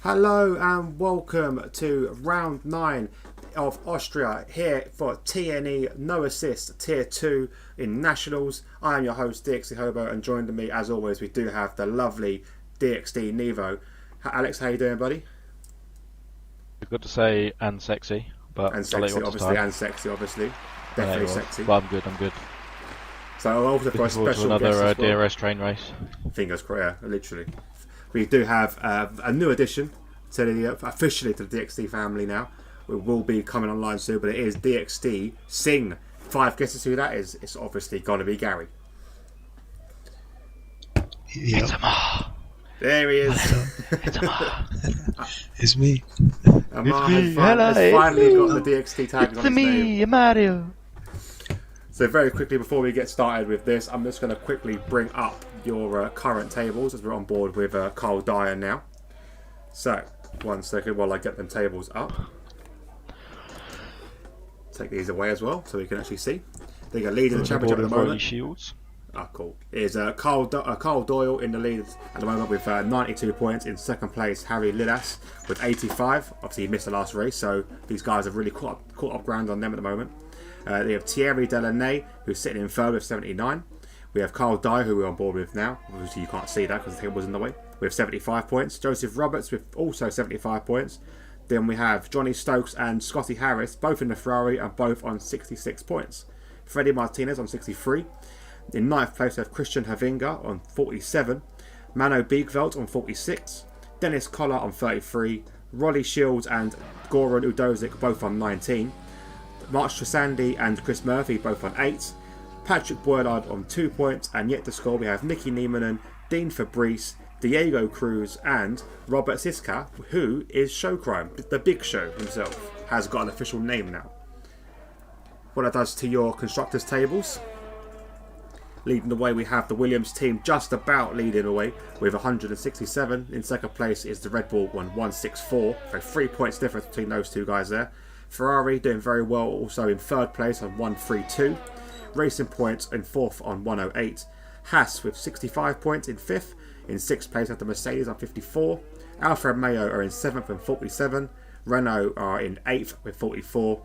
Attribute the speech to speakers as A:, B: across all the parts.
A: Hello and welcome to round 9 of Austria here for TNE No Assist Tier 2 in Nationals. I am your host DxT Hobo, and joined me as always we do have the lovely DxT Nevo. Alex, how you doing, buddy?
B: Good to say, and sexy, but
A: And sexy, obviously, and sexy, obviously. Definitely sexy.
B: Well, I'm good.
A: So also for a special
B: another
A: guest as well.
B: DRS train race.
A: Fingers crossed, yeah, literally. We do have a new addition to the officially to the DxT family now. It will be coming online soon, but it is DxT Sing. 5 guesses who that is. It's obviously got to be Gary.
C: Yep.
B: It's Amar.
A: There he is.
B: It's Amar.
C: It's me.
A: Amar
B: It's me.
A: has finally got the DxT tag
B: It's
A: on his
B: me,
A: name.
B: Mario.
A: So very quickly before we get started with this, I'm just going to quickly bring up your current tables as we're on board with Carl Dyer now. So, 1 second while I get them tables up. Take these away as well so we can actually see. They got lead in the championship at the moment.
B: Shields.
A: Ah, cool. Is Carl Doyle in the lead at the moment with 92 points. In second place, Harry Lidas with 85. Obviously, he missed the last race, so these guys have really caught up ground on them at the moment. They have Thierry Delaney, who's sitting in third with 79. We have Carl Dyer, who we're on board with now. Obviously, you can't see that because the table was in the way. We have 75 points. Joseph Roberts with also 75 points. Then we have Johnny Stokes and Scotty Harris, both in the Ferrari and both on 66 points. Freddie Martinez on 63. In ninth place, we have Christian Havinga on 47. Mano Biegveld on 46. Dennis Collar on 33. Rolly Shields and Goran Udozic both on 19. Mark Tresandi and Chris Murphy both on 8. Patrick Boylard on 2 points. And yet to score, we have Nicky Niemanen, Dean Fabrice, Diego Cruz and Robert Siska, who is Show Crime. The Big Show himself has got an official name now. What that does to your constructors tables. Leading the way, we have the Williams team just about leading away with 167. In second place is the Red Bull 164. So 3 points difference between those two guys there. Ferrari doing very well also in third place on 132. Racing Points in fourth on 108. Haas with 65 points in fifth. In sixth place at the Mercedes on 54. Alfa Romeo are in 7th and 47. Renault are in 8th with 44.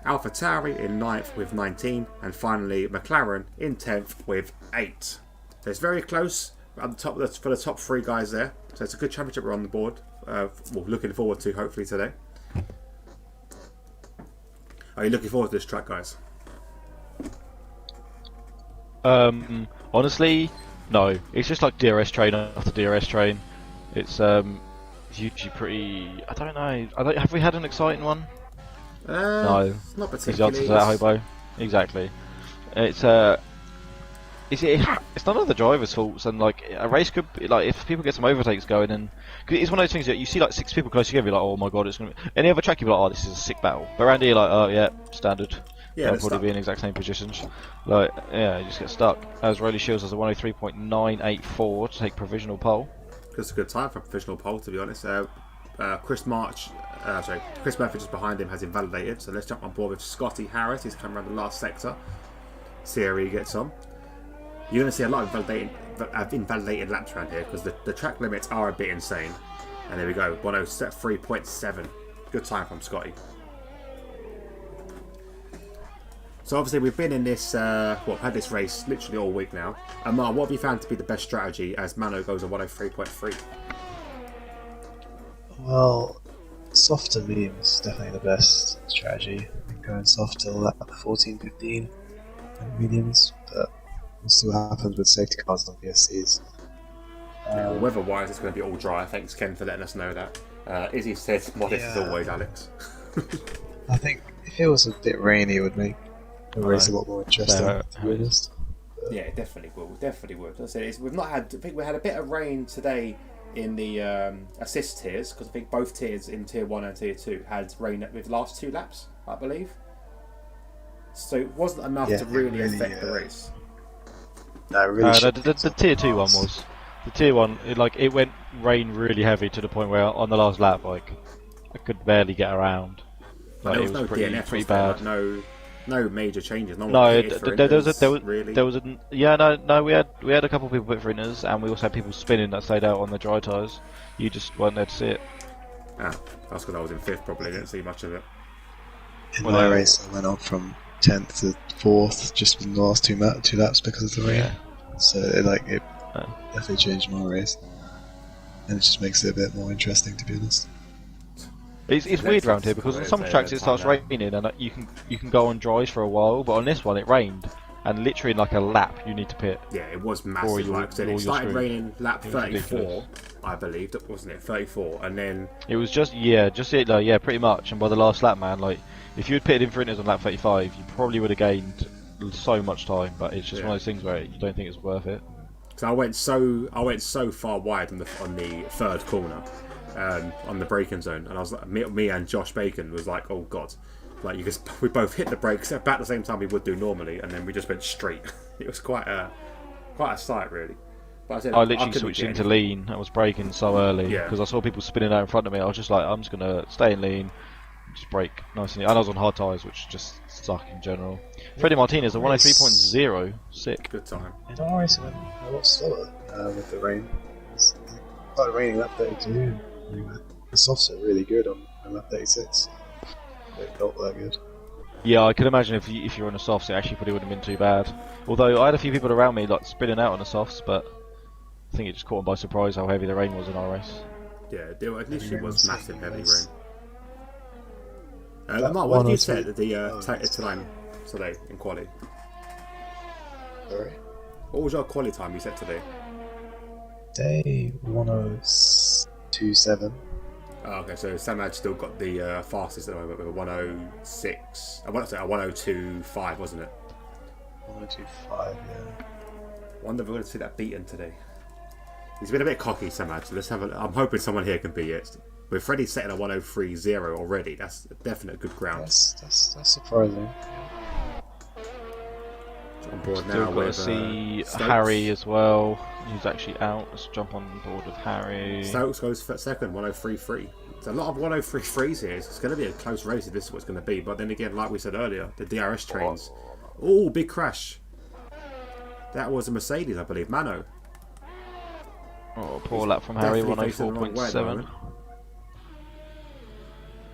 A: Alpha Tauri in 9th with 19. And finally McLaren in 10th with 8. So it's very close at the top for the top 3 guys there. So it's a good championship we're on the board. Well, looking forward to hopefully today. Are you looking forward to this track, guys?
B: Honestly, no. It's just like DRS train after DRS train. It's usually pretty. I don't know. Have we had an exciting one? No.
A: Not
B: Is the
A: particularly.
B: answer to that, Hobo? Exactly. It's it's none of the drivers' faults, and like a race could be, like if people get some overtakes going, and cause it's one of those things that you see like 6 people close together, you're like, oh my god, it's gonna be. Any other track you'd be like, oh, this is a sick battle. But around here, you're like, oh yeah, standard.
A: Yeah,
B: They'll probably be in exact same positions. Like, yeah, you just get stuck. As Rolly Shields has a 103.984 to take provisional pole.
A: It's a good time for a provisional pole, to be honest. Chris Murphy just behind him has invalidated. So let's jump on board with Scotty Harris. He's coming around the last sector. See how he gets on. You're going to see a lot of invalidated laps around here because the track limits are a bit insane. And there we go, 103.7. Good time from Scotty. So obviously we've been in this, had this race literally all week now. Amar, what have you found to be the best strategy as Mano goes on 103.3?
C: Well, soft to medium is definitely the best strategy. Going soft till lap 14, 15 and mediums, but we'll see what happens with safety cars on VSCs.
A: Weather-wise, it's going to be all dry. Thanks, Ken, for letting us know that. Izzy said, modest as always, Alex.
C: I think if it was a bit rainy, it would make the race a lot more interesting, to be honest.
A: Yeah, it definitely will. Definitely would. As I said, we've not had. I think we had a bit of rain today in the assist tiers because I think both tiers in tier 1 and tier 2 had rain with the last 2 laps, I believe. So it wasn't enough to really affect the race.
C: No, really.
B: The tier 2 one was. The tier 1, it went rain really heavy to the point where on the last lap, like I could barely get around.
A: Like, there was
B: it
A: no
B: was pretty,
A: DNF,
B: pretty bad.
A: Like, no major changes. No,
B: Really? We had a couple of people put for inners, and we also had people spinning that stayed out on the dry tyres. You just weren't there to see it.
A: Ah, that's because I was in 5th probably, didn't see much of it.
C: In
B: Well,
C: my race, I went up from 10th to 4th just in the last two laps because of the rain.
B: Yeah.
C: So it
B: Oh.
C: definitely changed my race, and it just makes it a bit more interesting, to be honest.
B: It's weird around here because on some tracks it starts raining and you can go on dries for a while, but on this one it rained, and literally in like a lap you need to pit.
A: Yeah, it was massive.
B: Or
A: Like I said,
B: you're
A: it started
B: screwed.
A: raining lap
B: It was
A: 34,
B: ridiculous.
A: I believe, wasn't it? 34, and then
B: It was just pretty much. And by the last lap, man, like if you had pitted in for Inters on lap 35, you probably would have gained so much time. But it's just one of those things where you don't think it's worth it.
A: so I went so far wide on the 3rd corner, on the braking zone, and I was like, me and Josh Bacon was like, oh god, like we both hit the brakes about the same time we would do normally, and then we just went straight. It was quite a sight, really. But I said,
B: I literally
A: couldn't
B: switched
A: get
B: into
A: anything.
B: lean. I was braking so early
A: Yeah.
B: because I saw people spinning out in front of me. I was just like, I'm just gonna stay in lean, just brake nice and. And I was on hard tyres, which just suck in general. Freddie Martinez, a 103.0, sick.
A: Good time.
C: In our race, I went a lot slower with the rain. It started raining lap 32. The softs are really good on lap 36. It felt that good.
B: Yeah, I can imagine if you're on the softs, it actually probably wouldn't have been too bad. Although I had a few people around me like spinning out on the softs, but I think it just caught them by surprise how heavy the rain was in our race.
A: Yeah, it literally was massive heavy rain.
C: That
A: Mark, what did you
C: 103
A: set at the time today in quali?
C: Sorry?
A: What was your quali time you set today?
C: Day 1027.
A: Oh, okay, so Samad still got the fastest at the moment with a 106. I want to say a 102.5, wasn't it?
C: 1025, yeah.
A: Wonder if we're going to see that beaten today. He's been a bit cocky, Samad. So let's have a. I'm hoping someone here can beat it. With Freddie setting a 103.0 already, that's a definite good ground.
C: That's surprising.
A: On board
B: Still
A: now
B: got
A: with
B: to see
A: Stokes.
B: Harry as well. He's actually out. Let's jump on board with Harry.
A: Stokes goes for second, 103.3. There's a lot of 103.3s here. It's going to be a close race if this is what it's going to be. But then again, like we said earlier, the DRS trains. Oh, big crash. That was a Mercedes, I believe. Mano.
B: Oh, poor lap from Harry,
A: Definitely facing the wrong way at the
B: 104.7.
A: moment.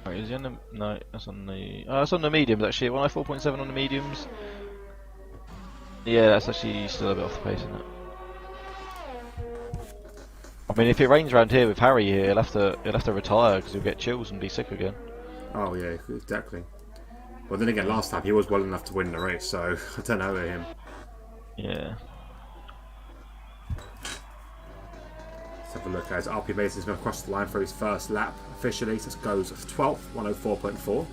B: Wait, is he on the... No, that's on the... Oh, that's on the mediums actually, 104.7 on the mediums. Yeah, that's actually still a bit off the pace, isn't it? I mean, if it rains around here with Harry here, he'll have to retire because he'll get chills and be sick again.
A: Oh, yeah, exactly. Well, then again, last time he was well enough to win the race, so I don't know about him.
B: Yeah.
A: Let's have a look as RP Mason's going to cross the line for his first lap officially. So it goes 12th, 104.4.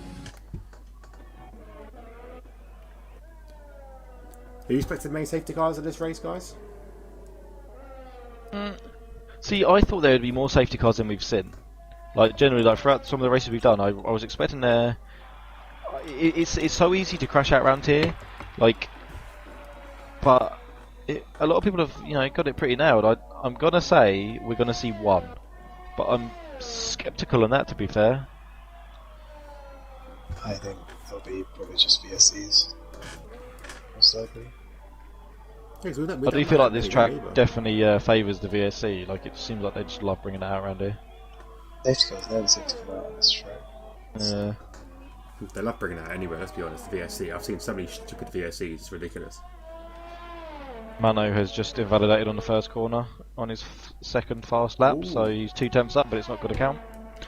A: Are you expecting main safety cars in this race, guys?
B: See, I thought there would be more safety cars than we've seen. Like generally, like throughout some of the races we've done, I was expecting there. It's so easy to crash out around here, like. But a lot of people have got it pretty nailed. I'm gonna say we're gonna see one, but I'm skeptical on that. To be fair,
C: I think they'll be probably just VSCs. Most likely.
A: Yeah, 'cause we
B: I do
A: don't
B: feel
A: know
B: like this
A: either.
B: track definitely favours the VSC. Like it seems like they just love bringing it out around here.
C: Safety cars never seem to come out on this track.
A: They love bringing it out anyway, let's be honest. The VSC. I've seen so many stupid VSCs, it's ridiculous.
B: Mano has just invalidated on the first corner on his second fast lap,
A: Ooh.
B: so he's 2 tenths up, but it's not going to count.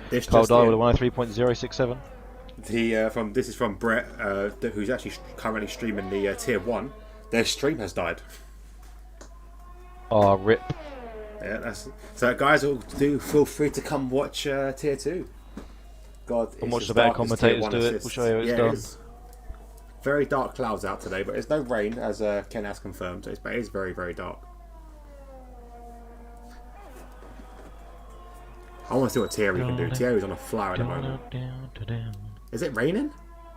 A: This
B: Kyle
A: just
B: Dyer
A: in.
B: with a 103.067.
A: This is from Brett, who's actually currently streaming the Tier 1. Their stream has died.
B: Oh, rip.
A: Yeah, so guys, do feel free to come watch Tier 2. God,
B: And
A: it's
B: watch
A: as
B: the better
A: dark as Tier
B: commentators
A: 1
B: do it.
A: assists.
B: We'll show you how it's
A: Yeah,
B: done.
A: it is. Very dark clouds out today, but there's no rain, as Ken has confirmed. But it is very, very dark. I want to see what Thierry can do. Thierry's on a flyer at the moment. Is it raining?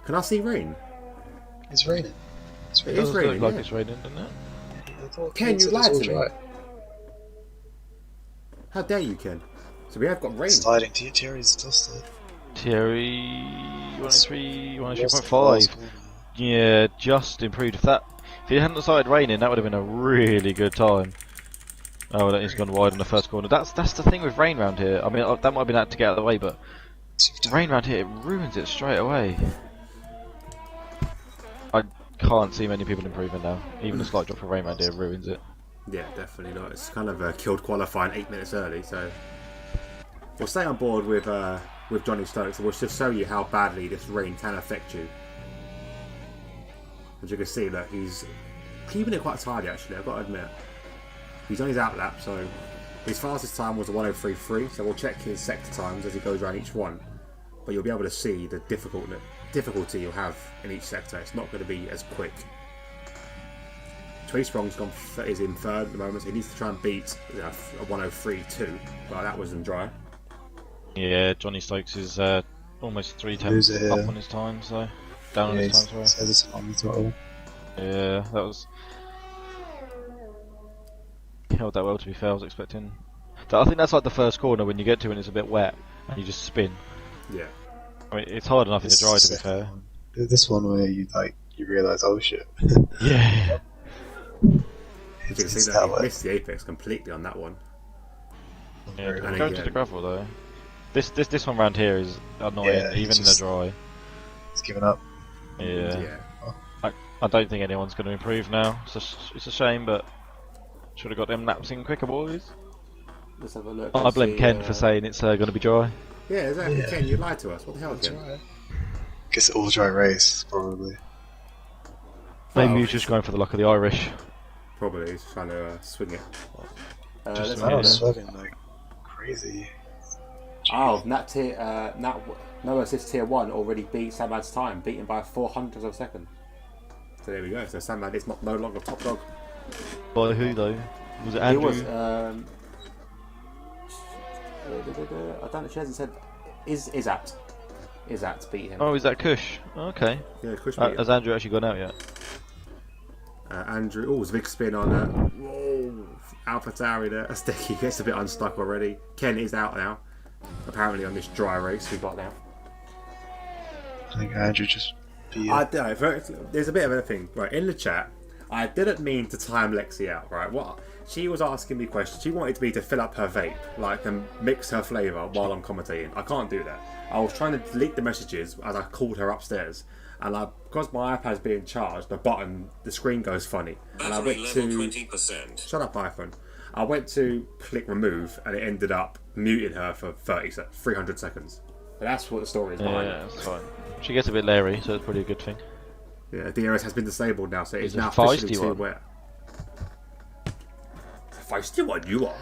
A: Can I see rain?
C: It's raining. It's
A: It
C: raining.
A: is
B: Does look
A: raining,
B: like
A: yeah.
B: it's raining, doesn't it?
C: I thought
A: Ken,
C: Ken
A: you
C: said
A: lied
C: it's all
A: to me.
C: dry.
A: How dare you, Ken? So we have got rain.
C: Sliding to Thierry's dusted.
B: Thierry, 103,
C: Lost the
B: 103.5.
C: last corner.
B: Yeah, just improved. If it hadn't started raining, that would have been a really good time. Oh, well, he's gone wide in the first corner. That's the thing with rain round here. I mean, that might have been out to get out of the way, but rain round here, it ruins it straight away. I can't see many people improving now. Even a slight drop of rain round here ruins it.
A: Yeah, definitely not. It's kind of killed qualifying 8 minutes early, so we'll stay on board with Johnny Stokes, and we'll just show you how badly this rain can affect you. As you can see, look, he's keeping it quite tidy actually, I've got to admit. He's on his outlap, so his fastest time was a 1:03.3, so we'll check his sector times as he goes around each one. But you'll be able to see the difficulty you'll have in each sector. It's not going to be as quick. Twee Strong's is in third at the moment, so he needs to try and beat a 1:03.2. Well, that wasn't dry.
B: Yeah, Johnny Stokes is almost 3 tenths up on his time, so down on his time.
C: Says it's on the throttle.
B: Yeah, that was. He held that well, to be fair. I was expecting. I think that's like the first corner when you get to it and it's a bit wet and you just spin.
A: Yeah. I
B: mean, it's hard enough in the dry, to be fair.
C: This one where you realise, oh shit.
B: Yeah.
A: You can see that he missed the apex completely on that one.
B: Yeah, go to the gravel though. This one round here is annoying, even in the dry.
C: He's given up.
B: Yeah. I don't think anyone's going to improve now. It's a shame, but should have got them naps in quicker, boys.
A: Let's have a look.
B: I blame Ken for saying it's going to be dry.
A: Yeah, exactly. Ken, you lied to us. What the hell, Ken?
C: Right. Guess all dry race, probably.
B: Maybe he was just going for the luck of the Irish.
A: Probably, he's trying to swing it.
C: Swerving like crazy.
A: Oh, no assist tier 1 already beat Samad's time, beaten by 0.04 of a second. So there we go. So Samad is no longer top dog.
B: By who though? Was it Andrew?
A: He was. I don't know. She hasn't said. Izat beat him.
B: Oh, is that Kush? Okay.
A: Yeah, Kush beat him.
B: Has Andrew actually gone out yet?
A: Andrew. Oh, it's a big spin on. Whoa, AlphaTauri there. Sticky gets a bit unstuck already. Ken is out now. Apparently on this dry race we got now.
C: I think Andrew just beat
A: I don't know. There's a bit of a thing. Right, in the chat, I didn't mean to time Lexi out, right? What? She was asking me questions. She wanted me to fill up her vape, like, and mix her flavour while I'm commentating. I can't do that. I was trying to delete the messages as I called her upstairs. And because my iPad's being charged, the screen goes funny. And I went to... 20%. Shut up, iPhone. I went to click remove, and it ended up muting her for 300 seconds. But that's what the story is behind.
B: Yeah, that's fine. She gets a bit leery, so it's probably a good thing.
A: Yeah, DRS has been disabled now, so it's now officially too wet. Feisty one, you are.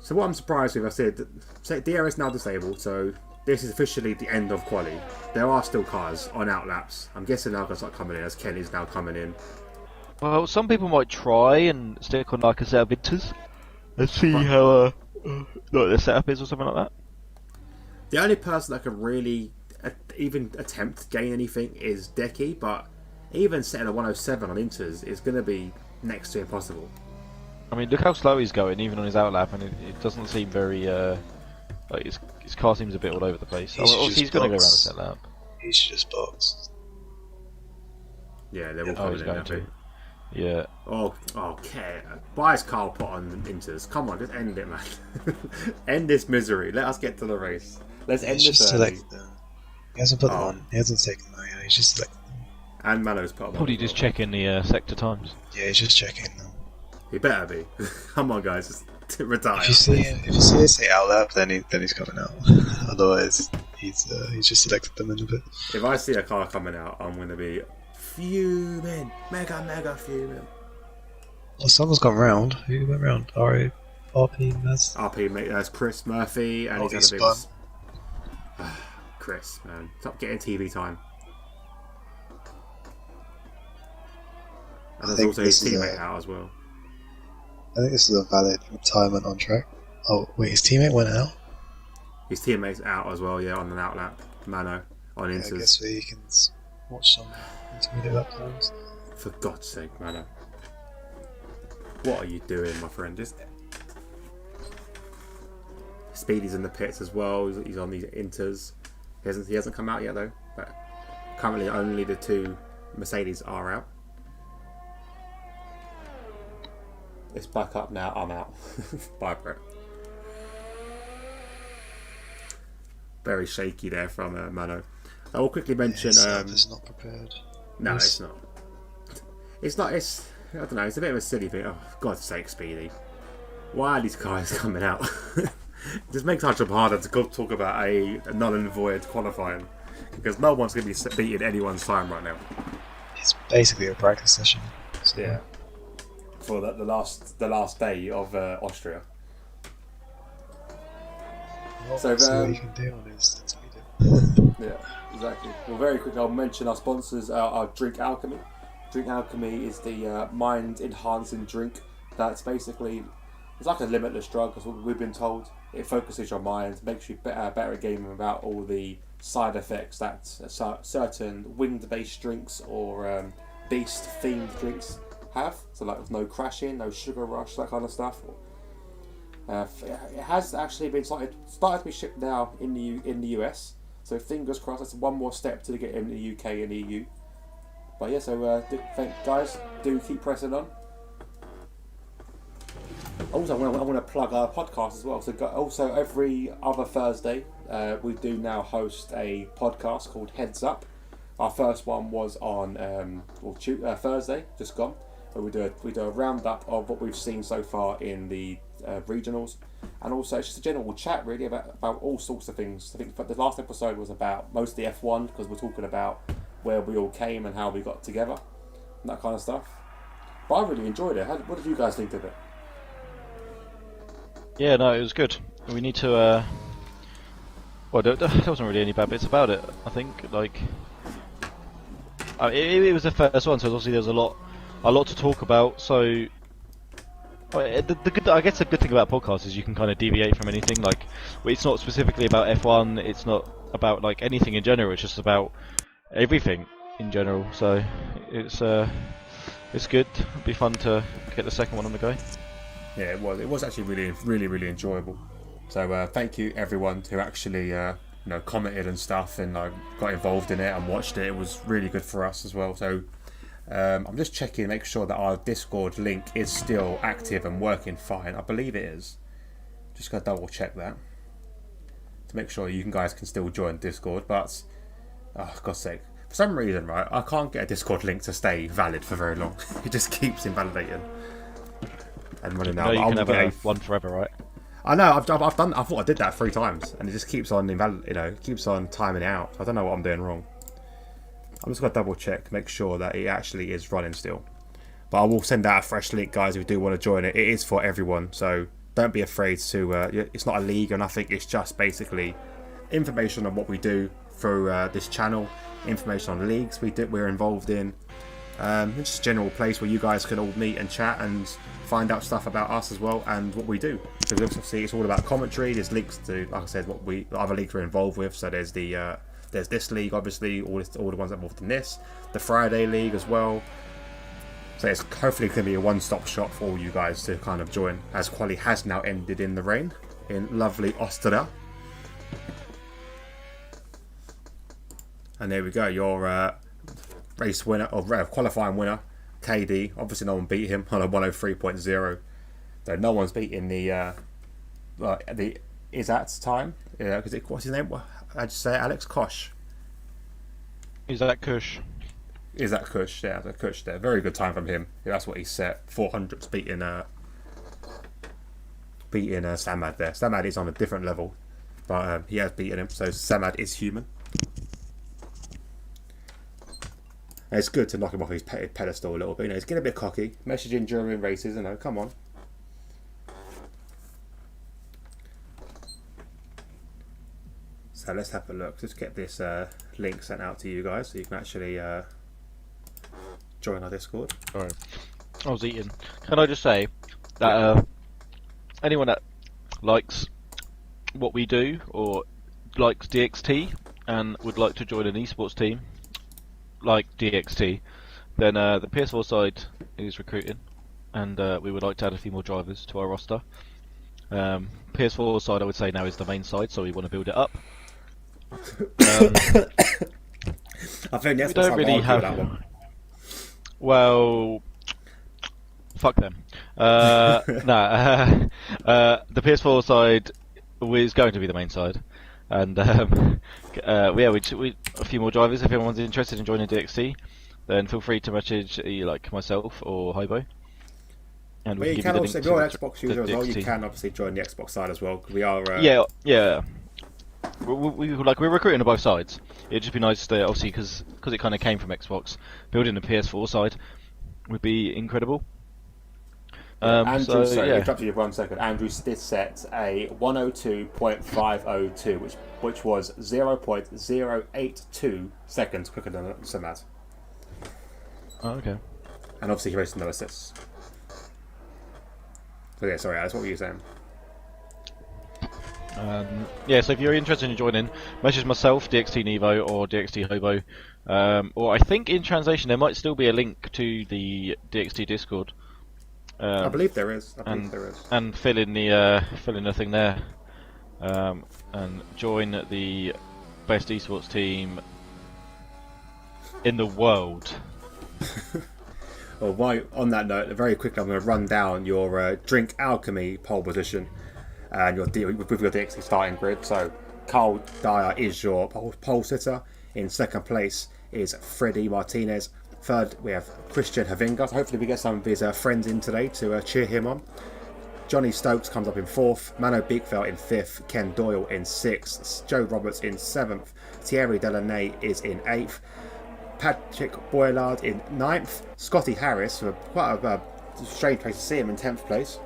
A: So what I'm surprised with, I said DRS now disabled, so this is officially the end of quali. There are still cars on outlaps. I'm guessing now going to start coming in, as Ken is now coming in.
B: Well, some people might try and stick on like a set of inters and see how the setup is or something like that.
A: The only person that can really even attempt to gain anything is Decky, but even setting a 107 on inters is going to be next to impossible.
B: I mean, look how slow he's going, even on his outlap, and it doesn't seem very. Like his car seems a bit all over the place. He's going to go around the set lap.
C: He's just boxed.
A: Yeah, they're all coming in now.
B: Yeah.
A: Oh, okay. Why is Carl put on inters? Come on, just end it, man. End this misery. Let us get to the race. Let's end this early.
C: He hasn't put them on. He hasn't taken them out. He's just selecting them.
A: And Mano's put them on.
B: Probably just checking the sector times.
C: Yeah, he's just checking them.
A: He better be. Come on, guys, just retire.
C: If you see it say outlap, then he's coming out. Otherwise, he's just selected them in a bit.
A: If I see a car coming out, I'm going to be fuming, mega fuming.
C: Well, someone's gone round. Who went round? RP,
A: mate. That's Chris Murphy, and he's had a big. Chris, man, stop getting TV time. And there's also his teammate out as well.
C: I think this is a valid retirement on track. Oh wait, his teammate went out.
A: His teammate's out as well, yeah, on an outlap. Mano on inters.
C: I guess we can watch some intermediate lap times.
A: For God's sake, Mano. What are you doing, my friend? Speedy's in the pits as well. He's on these inters. He hasn't come out yet though. But currently, only the two Mercedes are out. It's back up now. I'm out. Bye, Brett. Very shaky there from Mano. I will quickly mention.
C: It's not prepared.
A: No, it's not. It's not. It's. I don't know. It's a bit of a silly thing. Oh, God's sake, Speedy. Why are these guys coming out? It just makes our job harder to talk about a null and void qualifying because no one's going to be beating anyone's time right now.
C: It's basically a practice session. So.
A: Yeah. For the last day of Austria.
C: Well,
A: so
C: what you can do on is that's what you do.
A: Yeah, exactly. Well, very quickly, I'll mention our sponsors. Our Drink Alchemy. Drink Alchemy is the mind-enhancing drink. That's basically it's like a limitless drug, as we've been told. It focuses your mind, makes you better at gaming without all the side effects that certain winged-based drinks or beast-themed drinks have. So like no crashing, no sugar rush, that kind of stuff. It has actually been started to be shipped now in the US. So fingers crossed, that's one more step to get in the UK and EU. But yeah, so guys, do keep pressing on. Also, I want to plug our podcast as well. So also every other Thursday, we do now host a podcast called Heads Up. Our first one was on Thursday, just gone. Where we do a roundup of what we've seen so far in the regionals, and also it's just a general chat really about all sorts of things. I think the last episode was about mostly F1 because we're talking about where we all came and how we got together and that kind of stuff. But I really enjoyed it. What did you guys think of it?
B: Yeah, no, it was good. We need to. Well, there wasn't really any bad bits about it. I think it was the first one, so obviously there's a lot to talk about. So I guess the good thing about podcasts is you can kind of deviate from anything. Like, it's not specifically about F1. It's not about like anything in general. It's just about everything in general. So it's good. It'll be fun to get the second one on the go.
A: Yeah, it was actually really enjoyable. So thank you everyone who actually commented and stuff and got involved in it and watched it. It was really good for us as well. So I'm just checking to make sure that our Discord link is still active and working fine. I believe it is. Just gotta double check that to make sure you guys can still join Discord. But oh, God's sake, for some reason, right, I can't get a Discord link to stay valid for very long. It just keeps invalidating and running out.
B: You can have one forever, right?
A: I know. I've done. I thought I did that 3 times, and it just keeps on keeps on timing out. I don't know what I'm doing wrong. I'm just gonna double check, make sure that it actually is running still. But I will send out a fresh link, guys, if you do want to join it. It is for everyone, so don't be afraid to. It's not a league or nothing. It's just basically information on what we do through this channel, information on leagues we're involved in. It's just a general place where you guys can all meet and chat and find out stuff about us as well and what we do. Because obviously it's all about commentary. There's links to, like I said, the other leagues we're involved with. So there's there's this league, obviously, all the ones involved in this, the Friday league as well. So it's hopefully going to be a one-stop shop for all you guys to kind of join, as quali has now ended in the rain in lovely Austria. And there we go, your race winner or qualifying winner, KD. Obviously, no one beat him on a 103.0. So no one's beating the Izat's time. Yeah, because what's his name? How'd you say it, Alex? Kosh.
B: Izat Kush.
A: Izat Kush, yeah, the Kush there. Very good time from him. Yeah, that's what he set. 400s beating Samad there. Samad is on a different level, but he has beaten him. So Samad is human. And it's good to knock him off his pedestal a little bit. He's getting a bit cocky. Messaging during races, come on. So let's have a look. Let's get this link sent out to you guys so you can actually join our Discord.
B: Sorry, I was eating. Can I just say that anyone that likes what we do or likes DxT and would like to join an esports team like DxT, then the PS4 side is recruiting, and we would like to add a few more drivers to our roster. PS4 side, I would say, now is the main side, so we want to build it up.
A: I think that's
B: we don't really have.
A: that one.
B: Well, fuck them. The PS4 side is going to be the main side, and we a few more drivers. If anyone's interested in joining DxT, then feel free to message like myself or Hobo. And
A: you can also, if you're an Xbox user as well, you can obviously join the Xbox side as well. We are.
B: Yeah. We're recruiting on both sides. It'd just be nice to, obviously, because it kind of came from Xbox, building the PS4 side would be incredible.
A: Andrew, interrupt you 1 second. Andrew did set a 102.502, which was 0.082 seconds quicker than Samad.
B: Oh, okay.
A: And obviously he raced no assists. So yeah, sorry, that's what were you saying?
B: So if you're interested in joining, message myself, DxT Nevo or DxT Hobo, or I think in translation there might still be a link to the DxT Discord.
A: I believe there is.
B: And fill in the thing there, and join the best esports team in the world.
A: Well, on that note, very quickly, I'm going to run down your Drink Alchemy pole position and with your DxT starting grid. So, Carl Dyer is your pole sitter. In second place is Freddie Martinez. Third, we have Christian Havinga. So hopefully, we get some of his friends in today to cheer him on. Johnny Stokes comes up in fourth. Mano Bigfeld in fifth. Ken Doyle in sixth. Joe Roberts in seventh. Thierry Delaney is in eighth. Patrick Boylard in 9th, Scotty Harris, quite a strange place to see him, in 10th place,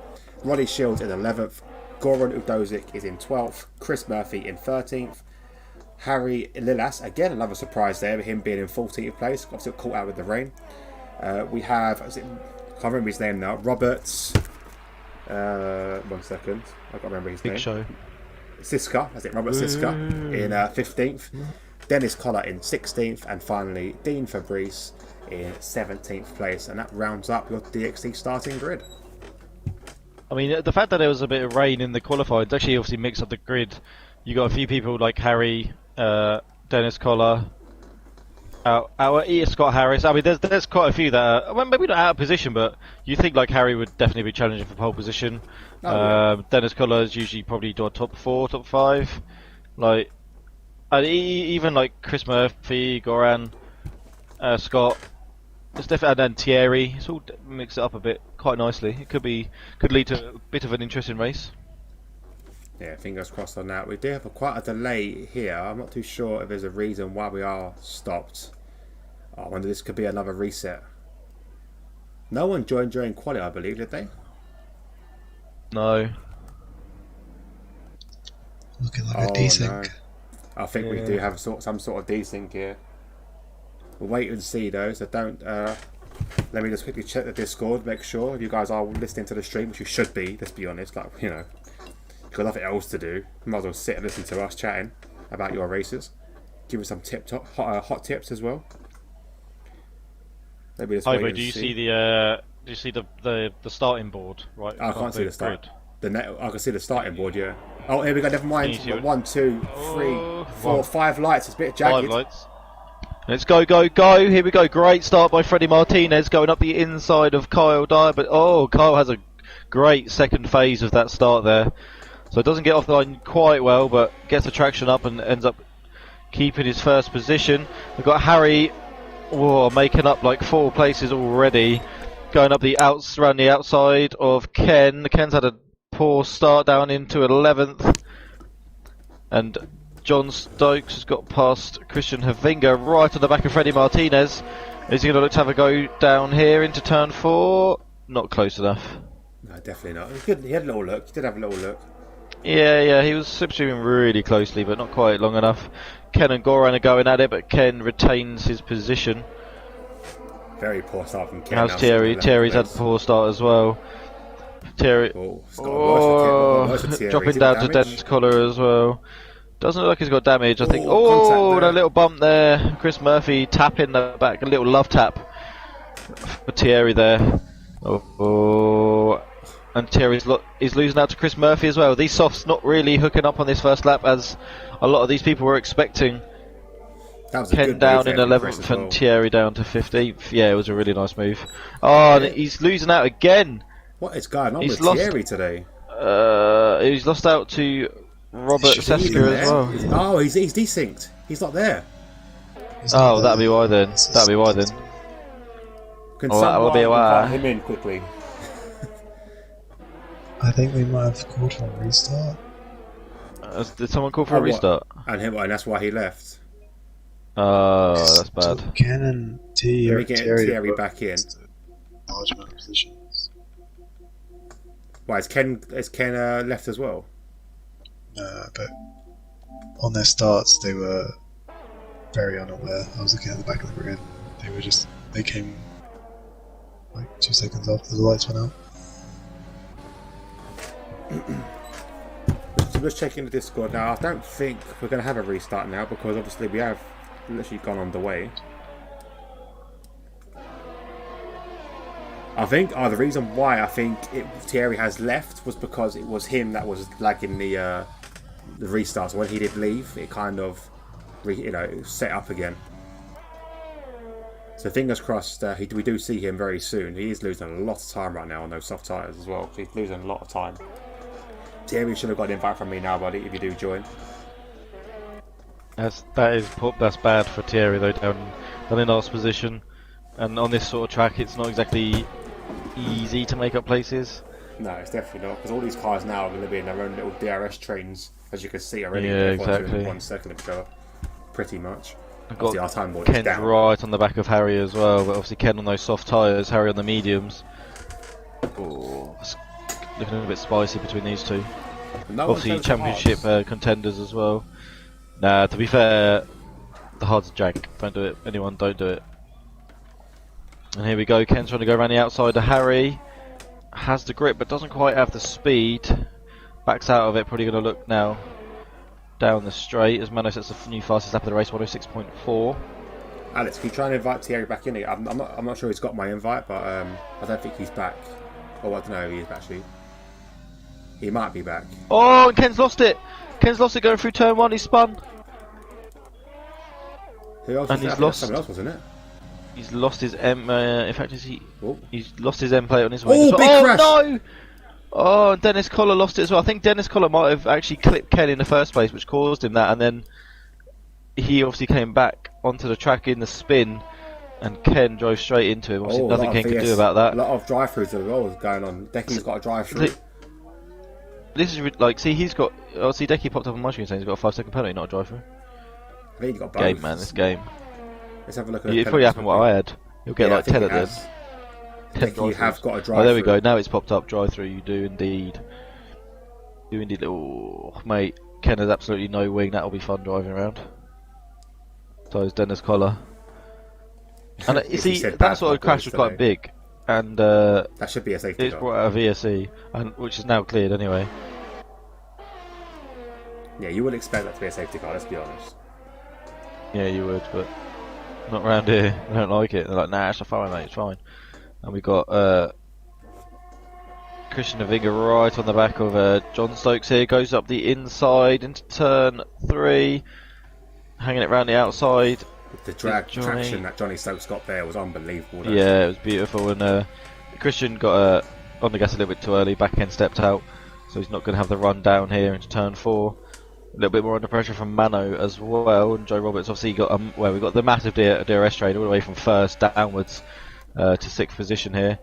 A: Roddy Shields in 11th, Goran Udozic is in 12th, Chris Murphy in 13th, Harry Lilas, again another surprise there, him being in 14th place, obviously caught out with the rain. We have, I can't remember his name now, Roberts, 1 second, I can't remember his name.
B: Big Show.
A: Siska, that's it, Robert Siska in 15th. Dennis Collar in 16th, and finally Dean Fabrice in 17th place, and that rounds up your DxT starting grid.
B: I mean, the fact that there was a bit of rain in the qualifiers actually obviously mixed up the grid. You got a few people like Harry, Dennis Collar, our Scott Harris. I mean, there's quite a few that are, well, maybe not out of position, but you think like Harry would definitely be challenging for pole position. Dennis Collar is usually probably top 4, top 5, like. And even like Chris Murphy, Goran, Scott, it's definitely, and then Thierry. It's all mixed it up a bit quite nicely. It could lead to a bit of an interesting race.
A: Yeah, fingers crossed on that. We do have quite a delay here. I'm not too sure if there's a reason why we are stopped. I wonder if this could be another reset. No one joined during quali, I believe, did they?
B: No.
C: Looking like a desync.
A: No. I think we do have some sort of desync here. We'll wait and see though, so don't... let me just quickly check the Discord, make sure if you guys are listening to the stream, which you should be, let's be honest, like, you know, you've got nothing else to do. You might as well sit and listen to us chatting about your races. Give us some hot tips as well. Let me just wait and
B: do you see the starting board? Right.
A: I can't see the start. I can see the starting board, yeah. Oh, here we go, never mind. 1, 2, 3, 4, 5 lights. It's a bit jagged.
B: 5 lights. Let's go, go, go. Here we go. Great start by Freddie Martinez going up the inside of Kyle Dyer. But, Kyle has a great second phase of that start there. So it doesn't get off the line quite well, but gets the traction up and ends up keeping his first position. We've got Harry making up like 4 places already. Going up around the outside of Ken. Ken's had a poor start down into 11th, and John Stokes has got past Christian Havinga right on the back of Freddie Martinez. Is he going to look to have a go down here into turn 4? Not close enough.
A: No, definitely not. He had a little look. He did have a little look.
B: Yeah, he was slipstreaming really closely, but not quite long enough. Ken and Goran are going at it, but Ken retains his position.
A: Very poor start from Ken.
B: How's Thierry? Thierry's had a poor start as well. Thierry, dropping down to Den's collar as well. Doesn't look like he's got damage. I think. That little bump there. Chris Murphy tapping the back, a little love tap for Thierry there. And Thierry's losing out to Chris Murphy as well. These softs not really hooking up on this first lap as a lot of these people were expecting.
A: That was a
B: Ken
A: good
B: down
A: move
B: in
A: there from Chris
B: 11th
A: as well.
B: and Thierry down to 15th. Yeah, it was a really nice move. Oh, and he's losing out again.
A: What is going on
B: He's
A: with
B: lost-
A: Thierry today?
B: He's lost out to Robert
C: Should he be
B: Sesker as
C: there?
B: well.
A: Oh, he's desynced. He's not there.
C: He's not
B: Oh,
C: there.
B: that'd be why then.
C: This is-
B: That'd be why then.
A: Can
B: Oh, that'll
A: someone
B: be why.
A: invite him in quickly?
C: I think we might have called for a restart.
B: Did someone call for a
A: what?
B: restart?
A: And that's why he left.
B: Oh, that's bad.
C: So Ken and
A: Let me get
C: Thierry
A: Thierry back in.
C: Large amount of positions.
A: Why is Ken left as well?
C: But on their starts, they were very unaware. I was looking at the back of the grid. They came like 2 seconds after the lights went out.
A: So just checking the Discord now. I don't think we're going to have a restart now because obviously we have literally gone on the way. I think the reason why I think Thierry has left was because it was him that was lagging the restart. So when he did leave, it kind of set up again. So fingers crossed, we do see him very soon. He is losing a lot of time right now on those soft tyres as well. He's losing a lot of time. Thierry should have got an invite from me now, buddy, if you do join.
B: That's bad for Thierry though, down in last position, and on this sort of track, it's not exactly easy to make up places.
A: No, it's definitely not, because all these cars now are going to be in their own little DRS trains, as you can see already.
B: Yeah, exactly.
A: 1 second ago, pretty much.
B: I've got
A: our time board is
B: Ken's
A: down.
B: right on the back of Harry as well, but obviously Ken on those soft tyres, Harry on the mediums. Oh, it's looking a bit spicy between these two.
A: No one
B: Obviously
A: shows the
B: championship
A: hards.
B: contenders as well. Nah, to be fair, the hard's jank. Don't do it. Anyone, don't do it. And here we go. Ken's trying to go around the outside of Harry. Has the grip, but doesn't quite have the speed. Backs out of it. Probably going to look now down the straight as Mano sets the new fastest lap of the race, 106.4.
A: Alex, can you try and invite Thierry back in? I'm not sure he's got my invite, but I don't think he's back. Oh, I don't know if he is actually. He might be back.
B: Oh, and Ken's lost it. Ken's lost it going through turn 1. He spun.
A: Who else?
B: And
A: was
B: he's
A: that?
B: lost.
A: Someone else, wasn't it?
B: He's lost his M. In fact,
A: Oh.
B: he's lost his M plate on his way.
A: Oh, big crash.
B: No! Oh, and Dennis Collar lost it as well. I think Dennis Collar might have actually clipped Ken in the first place, which caused him that, and then he obviously came back onto the track in the spin, and Ken drove straight into him. Obviously, nothing Ken could do about that.
A: A lot of drive-throughs as well was going on. Decky's got a drive-through.
B: This is like, see, he's got. Oh, see, Decky popped up on my screen saying he's got a 5-second penalty, not a drive-through.
A: I think he got both.
B: Game, man, this game.
A: Let's have a look at
B: It probably happened what I had. He'll get like 10 at the end. 10
A: Decky, you have got a drive-through.
B: Oh, there we go. Now it's popped up. Drive-through. You do indeed. Do indeed. Oh, mate. Ken has absolutely no wing. That'll be fun driving around. So is Dennis Collar. And you
A: If he
B: see,
A: said
B: that
A: bad
B: sort of
A: for
B: crash was quite
A: today.
B: big, and
A: That should be a safety
B: it's
A: car.
B: brought out a VSE, and which is now cleared anyway.
A: Yeah, you would expect that to be a safety car, let's be honest.
B: Yeah, you would, but not round here. They don't like it. They're like, nah, it's fine, mate. It's fine. And we got Christian Navinga right on the back of John Stokes here. Goes up the inside into turn 3, hanging it round the outside.
A: The drag
B: Johnny.
A: traction that Johnny Stokes got there was unbelievable.
B: Yeah, it was beautiful. And Christian got on the gas a little bit too early. Back end stepped out, so he's not going to have the run down here into turn 4. A little bit more under pressure from Mano as well. And Joe Roberts obviously got we got the massive DRS train all the way from first downwards to 6th position here.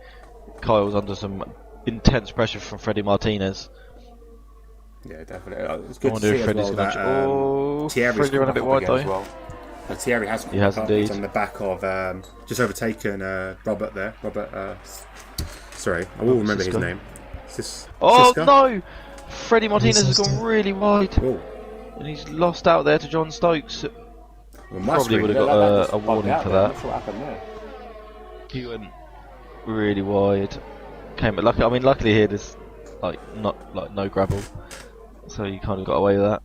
B: Kyle's under some intense pressure from Freddie Martinez.
A: Yeah, definitely. It's good
B: I
A: to
B: wonder
A: see
B: if
A: as
B: Freddie's
A: well
B: going
A: that
B: to.
A: Thierry's
B: Freddie ran a bit wide though.
A: as well. Thierry has
B: He has
A: up.
B: indeed.
A: He's on the back of just overtaken Robert there. Robert, sorry, I will remember his
B: Siska.
A: name.
B: Oh
A: Siska?
B: no! Freddie Martinez has
C: Siska.
B: gone really wide,
A: Oh,
B: and he's lost out there to John Stokes.
A: well, my
B: Probably
A: screen,
B: would have
A: that
B: got
A: just
B: a
A: bugged
B: warning
A: out
B: for
A: there.
B: that.
A: I'm not sure what happened there.
B: He went really wide. Luckily here there's no gravel, so you kind of got away with that.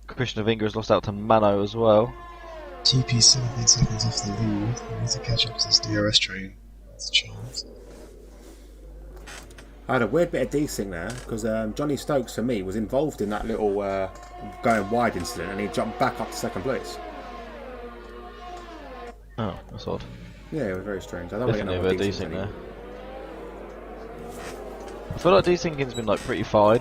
B: Christian Navinga has lost out to Mano as well.
C: GP 17 seconds off the lead. They need to catch up to this DRS train. That's a chance.
A: I had a weird bit of desync there because Johnny Stokes for me was involved in that little going wide incident, and he jumped back up to second place.
B: Oh, that's odd.
A: Yeah, it was very strange. I don't really
B: Definitely
A: know
B: a
A: what
B: bit
A: desync
B: decent there.
A: anymore.
B: I feel like desyncing's been like pretty fine.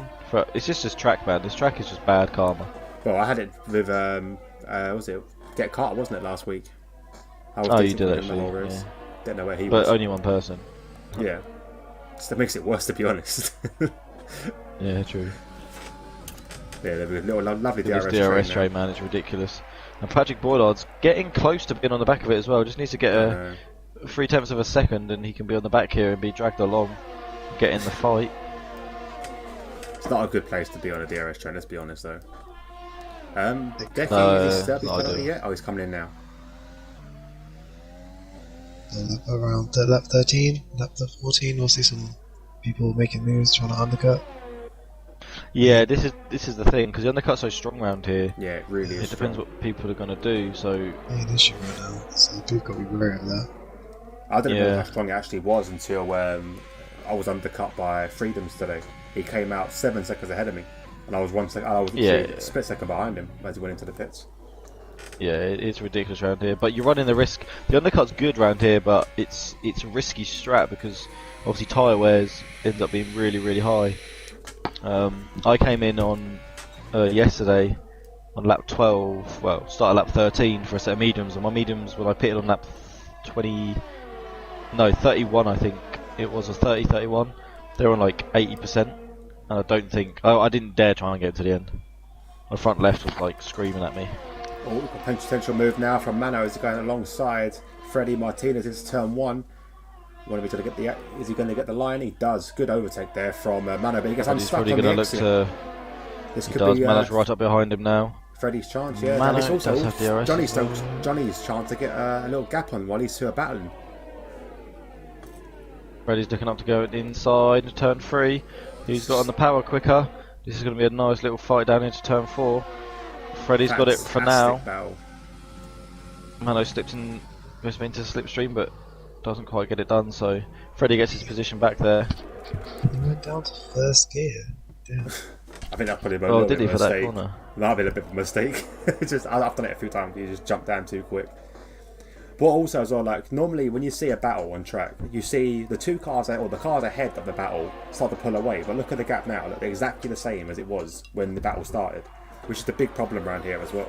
B: It's just this track, man. This track is just bad karma.
A: Well, I had it with what was it Get Carter, wasn't it, last week? I was
B: Oh, you
A: decent
B: did
A: with him the whole
B: actually.
A: race.
B: Yeah.
A: Didn't know where he
B: But
A: was.
B: only one person.
A: Yeah, so that makes it worse, to be honest.
B: Yeah, true.
A: Yeah, there was a little lovely
B: This
A: DRS,
B: train, man, it's ridiculous. And Patrick Boylard's getting close to being on the back of it as well. Just needs to get a 0.3 of a second, and he can be on the back here and be dragged along, get in the fight.
A: It's not a good place to be on a DRS train. Let's be honest, though.
B: No,
A: is he
B: not
A: penalty yet? Oh, he's coming in now.
C: Around lap 13, lap 14, we'll see some people making moves, trying to undercut.
B: Yeah, this is the thing, because the undercut's so strong around here.
A: Yeah, it really is.
B: It depends what people are going to do. So
C: Yeah, an issue right now, so people got to be wary of that.
A: I didn't know how strong it actually was until I was undercut by Freedoms today. He came out 7 seconds ahead of me, and I was a split second behind him as he went into the pits.
B: yeah, it's ridiculous around here. But you're running the risk. The undercut's good around here, but it's a risky strat because obviously tyre wears ends up being really, really high. I came in on yesterday on lap 12. Well, started lap 13 for a set of mediums, and my mediums when I pitted on lap 31, I think it was a 31. They're on like 80%, and I don't think I didn't dare try and get to the end. My front left was like screaming at me.
A: Oh, potential move now from Mano as he's going alongside Freddie Martinez into turn 1. Is he going to get the line? He does. Good overtake there from Mano, but he gets unstuck on the exit. This could be
B: Mano's right up behind him now.
A: Freddie's chance, yeah.
B: Mano
A: And it's also
B: does have DRS
A: Johnny's chance to get a little gap on while these two are battling.
B: Freddie's looking up to go inside turn 3. He's got on the power quicker. This is going to be a nice little fight down into turn 4. Freddie's got it for now.
A: Battle.
B: Mano slips in, goes into the slipstream, but doesn't quite get it done. So Freddie gets his position back there.
C: He went down to first gear. Damn.
A: I think that probably been a
B: Oh,
A: little
B: did
A: bit
B: he
A: of
B: for
A: a
B: that
A: mistake.
B: corner?
A: That would be a bit of a mistake. I've done it a few times. You just jump down too quick. But also as well, like normally when you see a battle on track, you see the two cars or the cars ahead of the battle start to pull away. But look at the gap now; look, they're exactly the same as it was when the battle started, which is the big problem around here as well.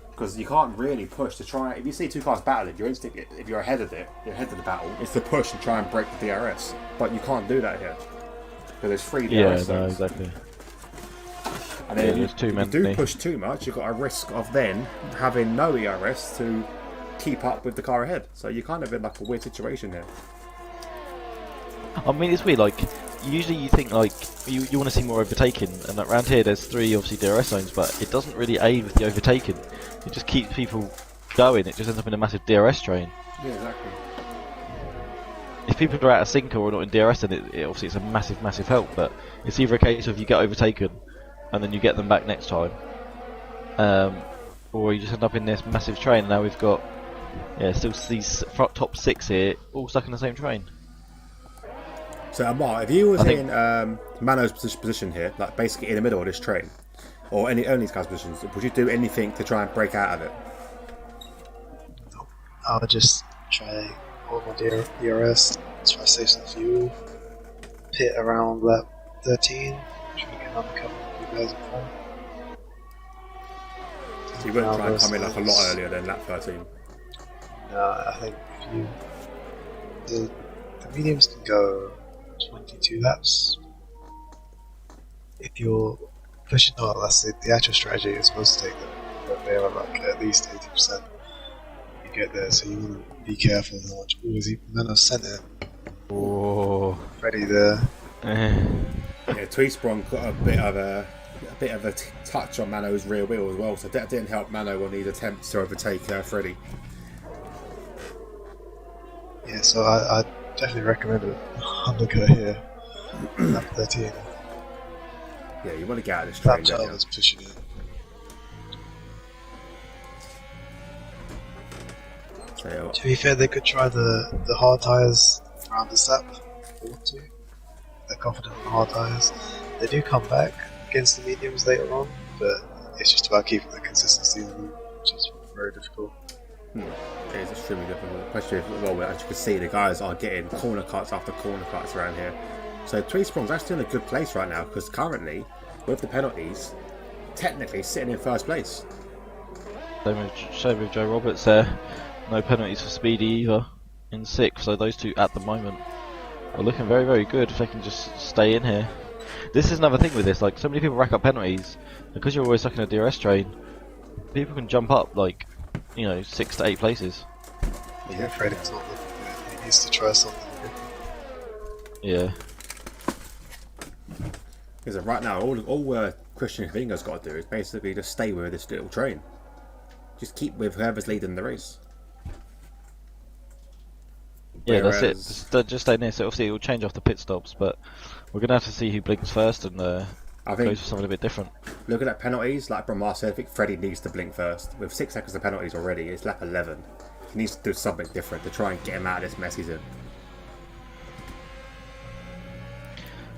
A: Because you can't really push to try. If you see two cars battling, your instinct, if you're ahead of the battle, is to push and try and break the DRS. But you can't do that here because there's 3 DRS
B: Yeah, no,
A: zones.
B: exactly.
A: And then
B: there's too
A: if
B: many.
A: you do push too much, you've got a risk of then having no ERS to keep up with the car ahead. So you're kind of in like a weird situation here.
B: I mean, it's weird. Like usually you think like you want to see more overtaking, and around here there's 3 obviously DRS zones, but it doesn't really aid with the overtaking. It just keeps people going. It just ends up in a massive DRS train.
A: Yeah, exactly.
B: If people are out of sync or not in DRS, then it obviously it's a massive help. But it's either a case of you get overtaken and then you get them back next time, or you just end up in this massive train. And now we've got still these top 6 here, all stuck in the same train.
A: So Amar, if you was in Mano's position here, like basically in the middle of this train, or any these guys' positions, would you do anything to try and break out of it?
C: I would just try hold my DRS, try to save some fuel, pit around lap 13, try to get another couple of you guys in front.
A: So you wouldn't try and come in like a lot earlier than lap 13?
C: No, I think the mediums can go 22 laps. If you're pushing, no, that's the actual strategy is supposed to take them, but they are like at least 80%. You get there, so you want to be careful how much. Oh, is he Mano sent it?
B: Oh,
C: Freddie there.
A: Yeah, Tweesprong got a bit of a touch on Mano's rear wheel as well, so that didn't help Mano on these attempts to overtake Freddie.
C: Yeah, so I definitely recommend it. Undercut here. Lap 13.
A: Yeah, you want to get out of this train,
C: Lap
A: don't
C: 12
A: you?
C: is pushing it.
A: So,
C: To be fair, they could try the hard tyres around the sap if they want to. They're confident on the hard tyres. They do come back against the mediums later on, but it's just about keeping the consistency in them, which is very difficult.
A: It is extremely difficult, especially if, well, as you can see, the guys are getting corner cuts after corner cuts around here. So Tweesprong's actually in a good place right now, because currently, with the penalties, technically sitting in first place.
B: Same with Joe Roberts there. No penalties for Speedy either in 6th, so those two at the moment are looking very, very good if they can just stay in here. This is another thing with this, like, so many people rack up penalties, because you're always stuck in a DRS train, people can jump up, like, you know, 6 to 8 places.
C: Yeah, Freddy's not looking good. He needs to try something different.
B: Yeah.
A: Because right now, all Christian Havinga's got to do is basically just stay with this little train. Just keep with whoever's leading the race.
B: Yeah,
A: Whereas,
B: that's it. Just stay near. So obviously it will change off the pit stops, but we're gonna have to see who blinks first and
A: I
B: goes
A: think,
B: for something a bit different.
A: looking at penalties, like Bromar said, I think Freddie needs to blink first. With 6 seconds of penalties already, it's lap 11. He needs to do something different to try and get him out of this mess he's in.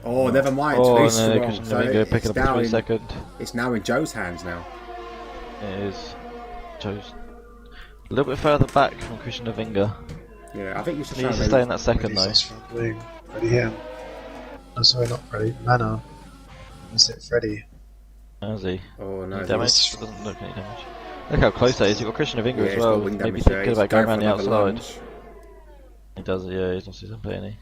A: Oh, never mind.
B: Oh,
A: He's
B: no,
A: wrong.
B: because
A: So
B: Navinga picking up a 3 second.
A: It's now in Joe's hands now.
B: It is. Joe's a little bit further back from Christian Navinga.
A: Yeah, I think you should
B: He
A: try
B: needs to
A: and
B: stay in that second though.
C: Freddy's front wing. Freddy him. No, sorry, not Freddy. Mano. That's it, Freddy.
B: How's he?
A: Oh no,
B: Any damage? Doesn't look any damage. Look how close that is. You've got Christian Navinga
A: Yeah,
B: as
A: he's got
B: well.
A: wing
B: Maybe
A: damage
B: thinking
A: there. He's
B: about going
A: going
B: around
A: for
B: the
A: another
B: outside.
A: lunge.
B: He does, yeah, he's not season play any.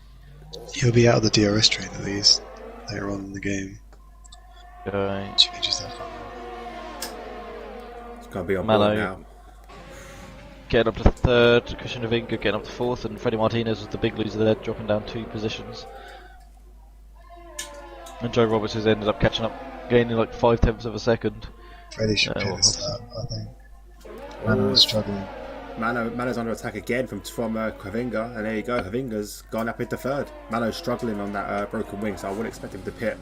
C: He'll be out of the DRS train at least later on in the game.
B: Right.
C: Changes that front wing.
A: It's got to be on board
B: Mano
A: now.
B: getting up to 3rd, Christian Navinga getting up to 4th, and Freddie Martinez was the big loser there, dropping down 2 positions. And Joe Roberts has ended up catching up, gaining like 5/10 of a second.
C: Freddy should
B: Yeah,
C: pit
B: well,
C: this lap, I think. Mano is struggling.
A: Mano's under attack again from Havinga, and there you go. Havinga's gone up into 3rd. Mano's struggling on that broken wing, so I wouldn't expect him to pit.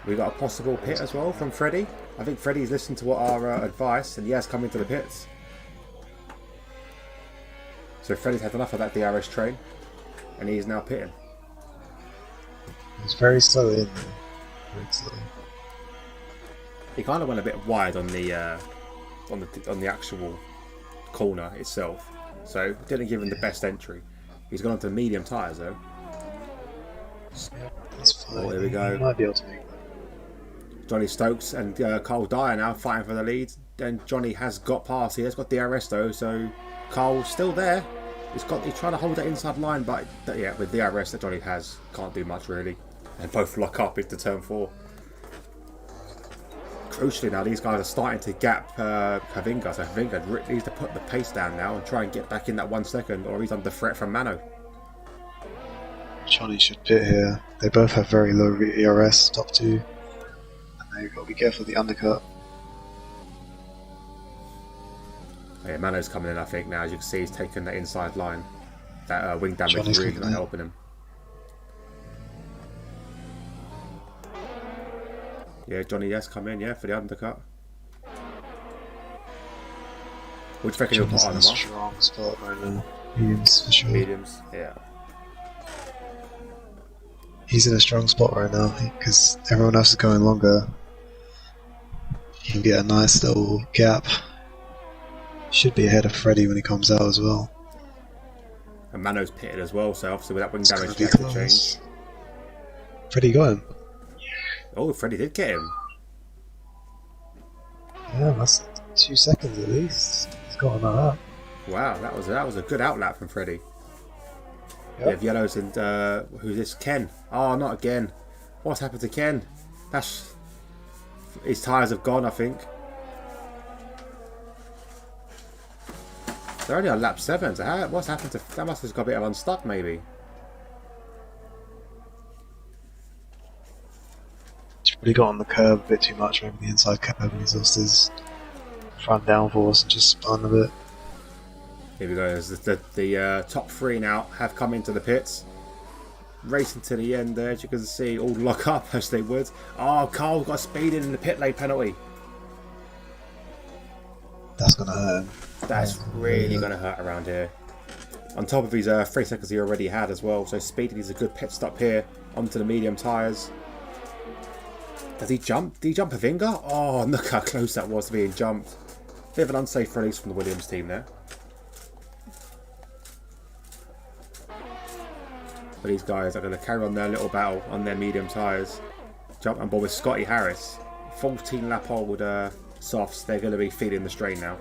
A: We got a possible pit as well from Freddie. I think Freddie's listened to what our advice, and he has come into the pits. So Freddie's had enough of that DRS train, and he's now pitting.
C: He's very slow in there. Very slow.
A: He kind of went a bit wide on the actual corner itself, so didn't give him the best entry. He's gone onto medium tyres though.
C: That's fine.
A: Oh, here we go.
C: He might be able to make that.
A: Johnny Stokes and Carl Dyer now fighting for the lead. And Johnny has got past. He has got DRS though, so Carl's still there. He's trying to hold that inside line, but yeah, with DRS that Johnny has, can't do much really. And both lock up into turn 4. Crucially now, these guys are starting to gap Havinga, so Havinga needs to put the pace down now and try and get back in that 1 second, or he's under threat from Mano.
C: Johnny should pit here. They both have very low ERS, top 2. And now you've got to be careful of the undercut.
A: Yeah, Mano's coming in, I think, now. As you can see, he's taking that inside line. That wing damage
C: Johnny's
A: is really
C: coming
A: not
C: in.
A: helping him. Yeah, Johnny, yes, come in, yeah, for the undercut. What do you reckon he'll put
C: Johnny's
A: on
C: in
A: him?
C: a strong spot right now. Mediums for sure.
A: Mediums, yeah.
C: He's in a strong spot right now because everyone else is going longer. He can get a nice little gap. Should be ahead of Freddy when he comes out as well.
A: And Mano's pitted as well, so obviously with that wing
C: It's
A: damage,
C: gonna
A: he
C: be
A: has to
C: close.
A: change.
C: Freddy got him.
A: Oh, Freddie did get him.
C: Yeah, that's 2 seconds at least. He's got another up.
A: Wow, that was a good outlap from Freddie.
C: Yep.
A: We have yellows and who's this? Ken. Oh, not again. What's happened to Ken? His tyres have gone, I think. They're only on lap 7. So what's happened to? That must have got a bit of unstuck, maybe.
C: He's probably got on the curb a bit too much, maybe the inside curb, and he's lost his front downforce and just spun a bit.
A: Here we go. The top 3 now have come into the pits. Racing to the end there, as you can see, all lock up as they would. Oh, Carl got speeding in the pit lane penalty.
C: That's going to hurt him.
A: That's really going to hurt around here. On top of his 3 seconds he already had as well. So speeding is a good pit stop here onto the medium tyres. Does he jump? Did he jump a finger? Oh, look how close that was to being jumped. Bit of an unsafe release from the Williams team there. But these guys are going to carry on their little battle on their medium tyres. Jump on board with Scotty Harris. 14 lap old softs. They're going to be feeling the strain now.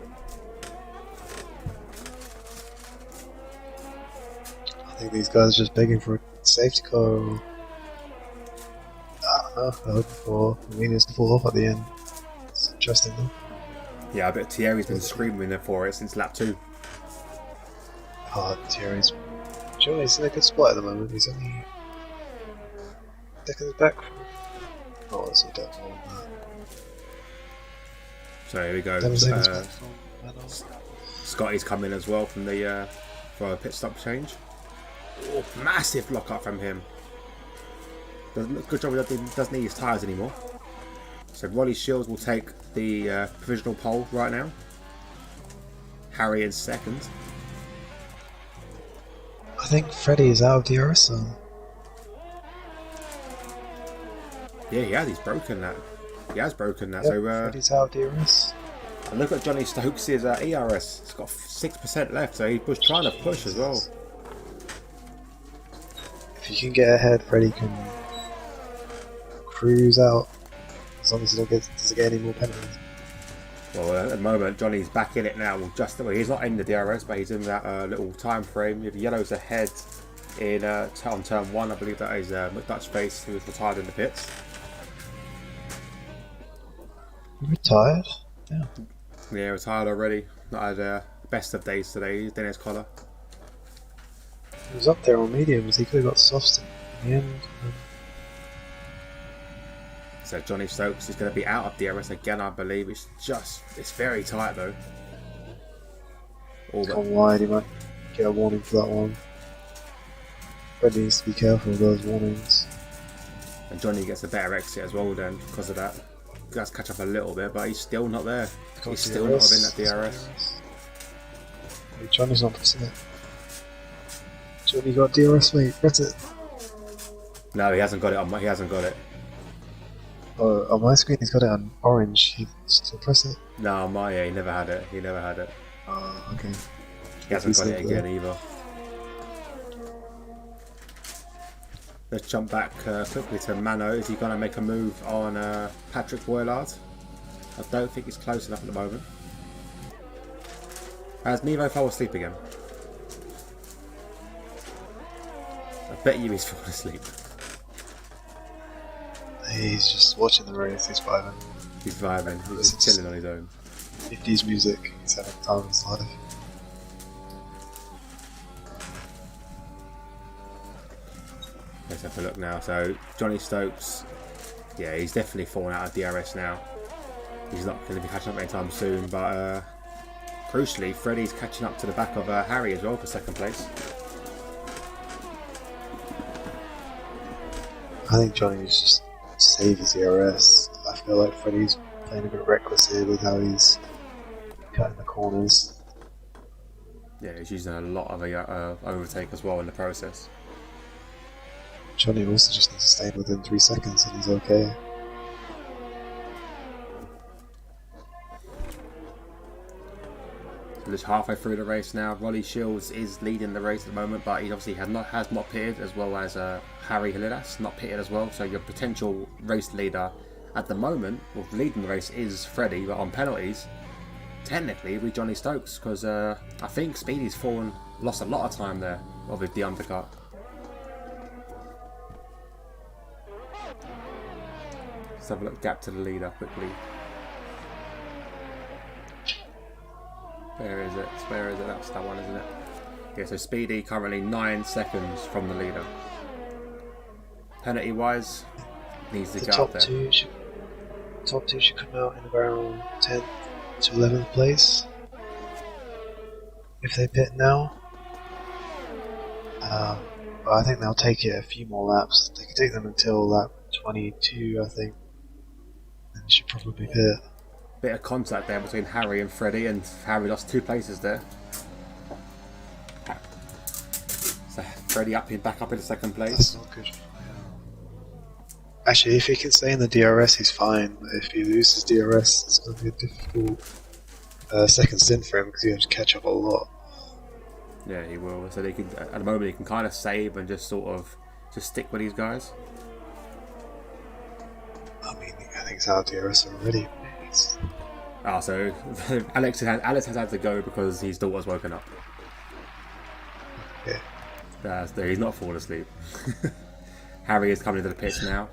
C: I think these guys are just begging for a safety car. I don't know. I hope for Williams to fall off at the end. It's interesting though.
A: Yeah, I bet Thierry's been screaming for it since lap 2.
C: Oh, Thierry's in a good spot at the moment. He's only seconds back from. Oh, that's a bit more than that.
A: So here we go.
C: 7 seconds back from Renault.
A: Scotty's coming as well from the for a pit stop change. Oh, massive block up from him. Good job he doesn't need his tyres anymore. So Rolly Shields will take the provisional pole right now. Harry in second.
C: I think Freddie is out of DRS zone.
A: Yeah, he has. He's broken that. He has broken that.
C: Yep,
A: So
C: Freddie's out of DRS.
A: and look at Johnny Stokes' ERS. It's got 6% left, so he was trying to push as well.
C: If you can get ahead, Freddie can cruise out. As long as he doesn't get any more penalties.
A: Well, at the moment, Johnny's back in it now. Well, he's not in the DRS, but he's in that little time frame. With yellows ahead in on turn 1, I believe that is McDutch Face, who was retired in the pits.
C: Retired? Yeah.
A: Yeah, retired already. Not had best of days today. Dennis Collar.
C: He was up there on mediums. He could have got softs in the end.
A: So Johnny Stokes is going to be out of DRS again, I believe. It's very tight though.
C: It's gone wide. He might get a warning for that one. Fred needs to be careful of those warnings.
A: And Johnny gets a better exit as well then because of that. He does catch up a little bit, but he's still not there. He's still not in that DRS.
C: Hey, Johnny's not pressing it. Johnny got DRS, mate. Press it.
A: No, he hasn't got it. He hasn't got it.
C: Oh, on my screen he's got it on orange. He still press it?
A: No, he never had it. He never had it.
C: Oh, okay.
A: He hasn't got it again either. Let's jump back quickly to Mano. Is he going to make a move on Patrick Boylard? I don't think he's close enough at the moment. Has Nevo fell asleep again? I bet you he's fallen asleep.
C: He's just watching the race. He's vibing.
A: He's vibing. He's just chilling on his own.
C: 50s music. He's having time of his life.
A: Let's have a look now. So Johnny Stokes, yeah, he's definitely fallen out of DRS now. He's not going to be catching up anytime soon. But crucially, Freddie's catching up to the back of Harry as well for second place.
C: I think Johnny's just save his ERS. I feel like Freddie's playing a bit reckless here with how he's cutting the corners.
A: Yeah, he's using a lot of overtake as well in the process.
C: Johnny also just needs to stay within 3 seconds and he's okay.
A: So just halfway through the race now. Rolly Shields is leading the race at the moment, but he obviously has not pitted, as well as Harry Halidas not pitted as well. So your potential race leader at the moment, well, leading the race is Freddie, but on penalties, technically it'll be Johnny Stokes, because I think Speedy's lost a lot of time there with the undercut. Let's have a look gap to the leader quickly. Where is it? Where is it? That's that one, isn't it? Yeah, so Speedy currently 9 seconds from the leader. Penalty wise, needs to
C: The
A: get up there.
C: top two should come out in around 10th to 11th place if they pit now. But I think they'll take it a few more laps. They could take them until lap 22, I think. And they should probably pit.
A: Bit of contact there between Harry and Freddie, and Harry lost 2 places there. So Freddie back up in second place.
C: That's not good. Actually, if he can stay in the DRS, he's fine. But if he loses DRS, it's going to be a difficult second stint for him because he has to catch up a lot.
A: Yeah, he will. So they can, at the moment, he can kind of save and just sort of just stick with these guys.
C: I mean, I think it's out of DRS already.
A: So Alex has had to go because his daughter's woken up.
C: Yeah.
A: He's not falling asleep. Harry is coming into the pits now.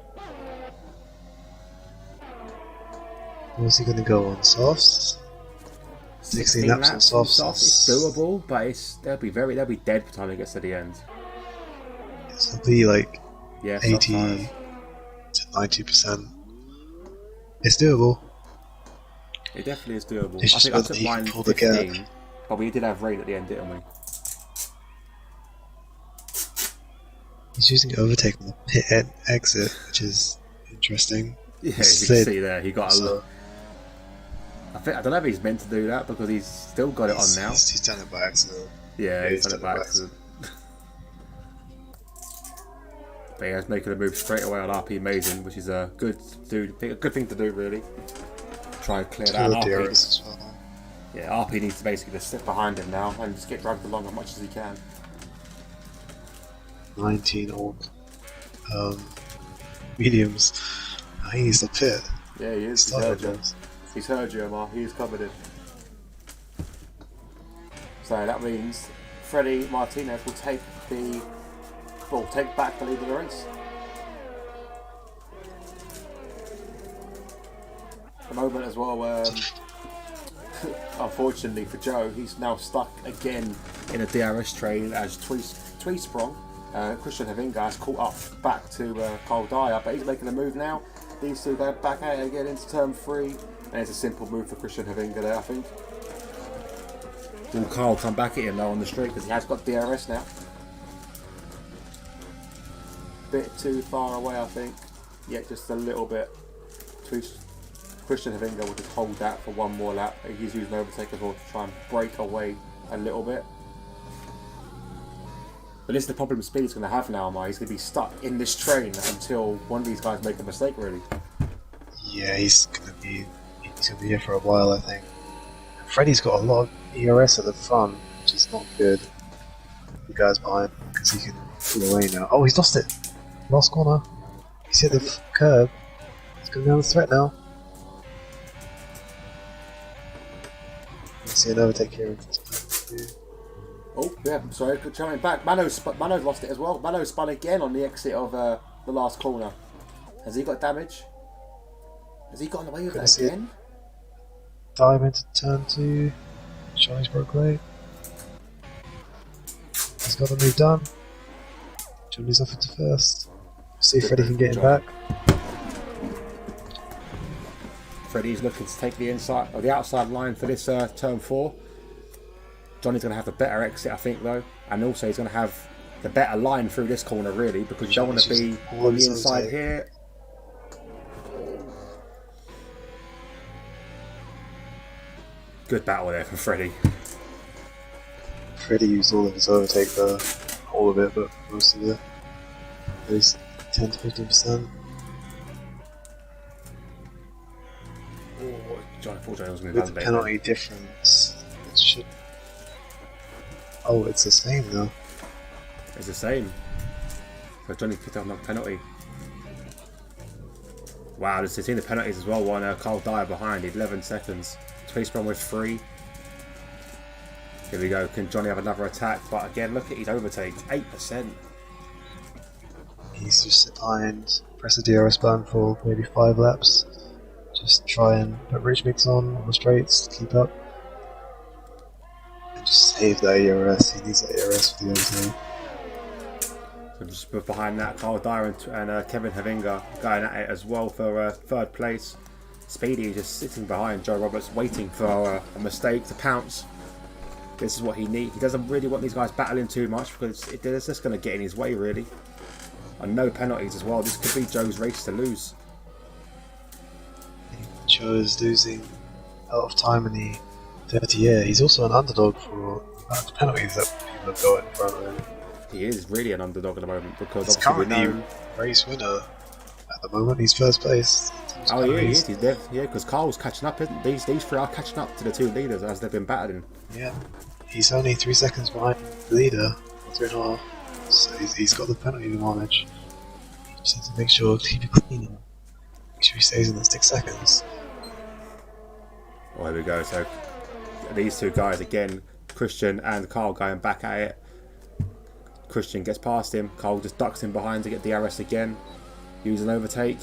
C: What's he going to go on? Softs? 16 laps on softs.
A: It's doable, but they'll be dead by the time it gets to the end.
C: It'll be like 80
A: sometimes.
C: to 90%. It's doable.
A: It definitely is doable.
C: It's
A: I
C: just
A: think I
C: whether
A: took
C: he can
A: mine
C: pull the
A: 15,
C: gap.
A: but we did have rain at the end, didn't we?
C: He's using overtake on the pit exit, which is interesting.
A: Yeah, you can see there. He got a. I don't know if he's meant to do that because he's still got it on now.
C: He's done it by accident.
A: Yeah, he's done it by accident. But yeah, he's making a move straight away on RP Mason, which is a good thing to do, really. Try and clear that.
C: RP.
A: Yeah, RP needs to basically just sit behind him now and just get dragged along as much as he can.
C: 19 old mediums. He needs to pit.
A: Yeah, he is. He's heard you, Omar. He's covered it. So that means Freddie Martinez will take back the lead of the race. At the moment as well, unfortunately for Joe, he's now stuck again in a DRS train as Tweesprong. Christian Havinga has caught up back to Carl Dyer, but he's making a move now. These two go back out again into turn 3, and it's a simple move for Christian Havinga there, I think. Will Carl come back at him now on the straight because he has got DRS now? Bit too far away, I think. Yeah, just a little bit. Christian Havinga will just hold that for one more lap. He's using overtake as well to try and break away a little bit. But this is the problem Speed's going to have now, Amar. He's going to be stuck in this train until one of these guys make a mistake, really.
C: Yeah, he's going to be here for a while, I think. Freddie's got a lot of ERS at the front, which is not good. The guys behind, because he can pull away now. Oh, he's lost it! Last corner. He's hit the curb. He's going to be on the threat now. Let's see an overtake here.
A: Oh, yeah, sorry, good trying back. Mano's lost it as well. Mano spun again on the exit of the last corner. Has he got damage? Has he gotten away with that again?
C: Dive into turn 2. Charlie's broke away. He's got the move done. Johnny's off into first. See if Freddie can get him back.
A: Freddie's looking to take the inside or the outside line for this turn 4. Johnny's going to have the better exit, I think, though, and also he's going to have the better line through this corner, really, because you don't want to be on the inside here. Good battle there for Freddie.
C: Freddie used all of his overtake there, all of it, but most of it. At least 10 to 15%.
A: Johnny thought Johnny was going to
C: With the penalty difference, it should. Oh, it's the same though.
A: It's the same. So Johnny picked up another penalty. Wow, this is seeing the penalties as well. One Carl Dyer behind, 11 seconds. Tweesprong with 3. Here we go. Can Johnny have another attack? But again, look at his overtake, 8%.
C: He's just behind. Press the DRS button for maybe 5 laps. Just try and put Rich Mix on the straights to keep up. And just save that ERS. He needs that ERS for the overtake.
A: So just behind that, Carl Dyer and Kevin Havinga going at it as well for 3rd place. Speedy is just sitting behind Joe Roberts, waiting for a mistake to pounce. This is what he needs. He doesn't really want these guys battling too much because it's just going to get in his way, really. And no penalties as well. This could be Joe's race to lose.
C: Joe is losing a lot of time in the 30 year. He's also an underdog for the penalties that people have got in front of him.
A: He is really an underdog at the moment because
C: he's
A: obviously we
C: currently
A: know
C: race winner At the moment, he's first place.
A: Oh yeah, he is. He's there. Yeah, because Carl's catching up. Isn't these three are catching up to the two leaders as they've been battling.
C: Yeah, he's only 3 seconds behind the leader, 3.5. So he's got the penalty advantage. He just has to make sure to keep it clean and make sure he stays in the 6 seconds.
A: Oh, here we go. So these two guys again, Christian and Carl, going back at it. Christian gets past him. Carl just ducks in behind to get DRS again. Use an overtake.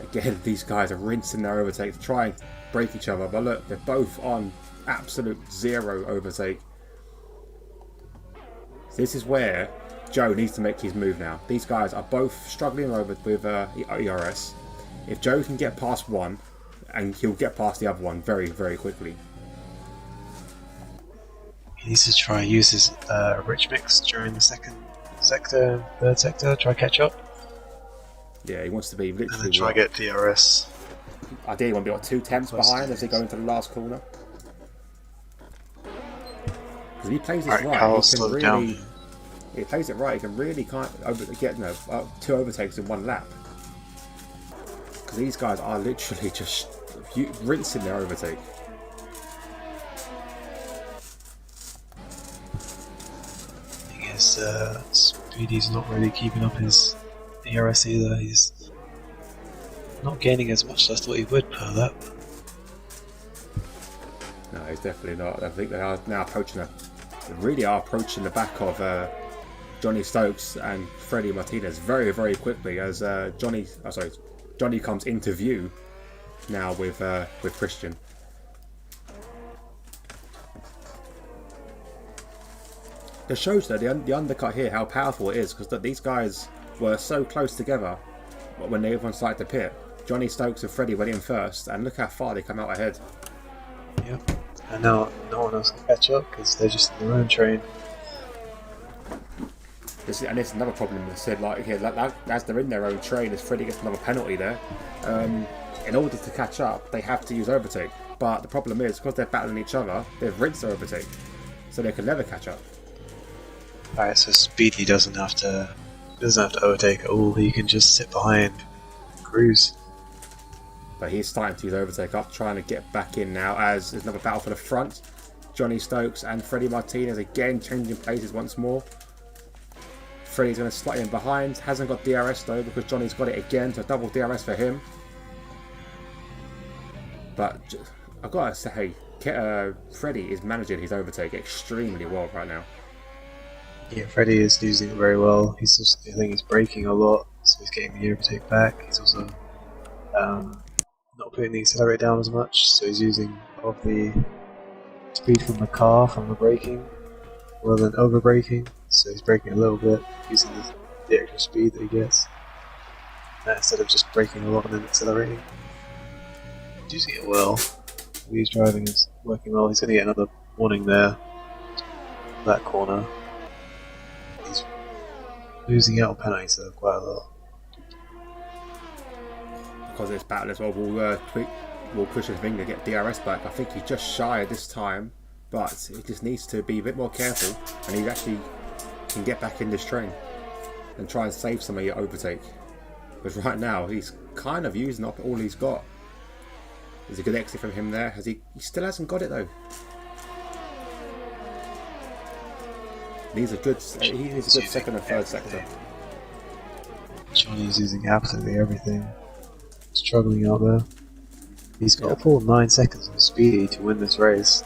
A: Again, these guys are rinsing their overtake to try and break each other. But look, they're both on absolute zero overtake. So this is where Joe needs to make his move now. These guys are both struggling over with ERS. If Joe can get past one, and he'll get past the other one very, very quickly.
C: He needs to try and use his rich mix during the second sector, third sector, try catch up.
A: Yeah, he wants to be literally...
C: And then try get DRS.
A: Ideally, he want to be 2 tenths behind as they go into the last corner. Because if he plays this right,
C: Carl,
A: he can really...
C: down.
A: If he plays it right, he can really get 2 overtakes in 1 lap. Because these guys are literally just rinsing their overtake.
C: I guess Speedy's not really keeping up his ERS either. He's not gaining as much as I thought he would per lap.
A: No, he's definitely not. I think they are now approaching they really are approaching the back of Johnny Stokes and Freddie Martinez very, very quickly as Johnny comes into view now with Christian. It shows that the undercut here how powerful it is, because these guys were so close together when everyone started to pit. Johnny Stokes and Freddie went in first, and look how far they come out ahead.
C: Yep. And now no one else can catch up because they're just in their own train.
A: This is another problem. They said as they're in their own train, as Freddie gets another penalty there. In order to catch up, they have to use overtake. But the problem is because they're battling each other, they've rinsed their overtake, so they can never catch up.
C: Alright, so Speedy doesn't have to overtake at all. He can just sit behind, and cruise.
A: But he's starting to use overtake up, trying to get back in now as there's another battle for the front. Johnny Stokes and Freddie Martinez again changing places once more. Freddie's going to slide in behind. Hasn't got DRS though because Johnny's got it again, so double DRS for him. But I've got to say, Freddie is managing his overtake extremely well right now.
C: Yeah, Freddie is using it very well. I think he's braking a lot, so he's getting the overtake back. He's also not putting the accelerator down as much, so he's using of the speed from the car, from the braking, rather than over braking. So he's braking a little bit, using the extra speed that he gets, instead of just braking a lot and then accelerating. He's using it well. He's driving is working well. He's going to get another warning there. That corner. He's losing out on penalties though quite a lot.
A: Because of this battle as well, will Christian Finger get DRS back? I think he's just shy this time, but he just needs to be a bit more careful, and he actually can get back in this train and try and save some of your overtake. Because right now he's kind of using up all he's got. There's a good exit from him there. He still hasn't got it though. He needs a good second and third sector.
C: Johnny's using absolutely everything. Struggling out there. He's got a full 9 seconds on Speedy to win this race.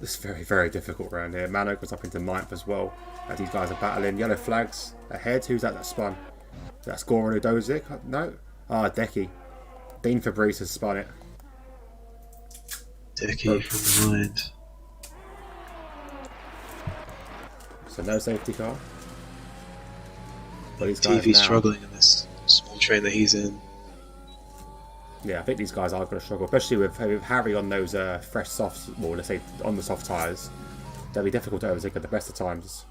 A: It's very, very difficult round here. Mano goes up into 9th as well. As these guys are battling. Yellow flags ahead. Who's that spun? Is that Goran Udozic? No? Decky. Dean Fabrice has spun it.
C: Decky from behind.
A: So no safety car. But these guys
C: TV's
A: now
C: struggling in this small train that he's in.
A: Yeah, I think these guys are going to struggle, especially with Harry on those fresh softs, well, let's say on the soft tyres. They'll be difficult to overtake at the best of times.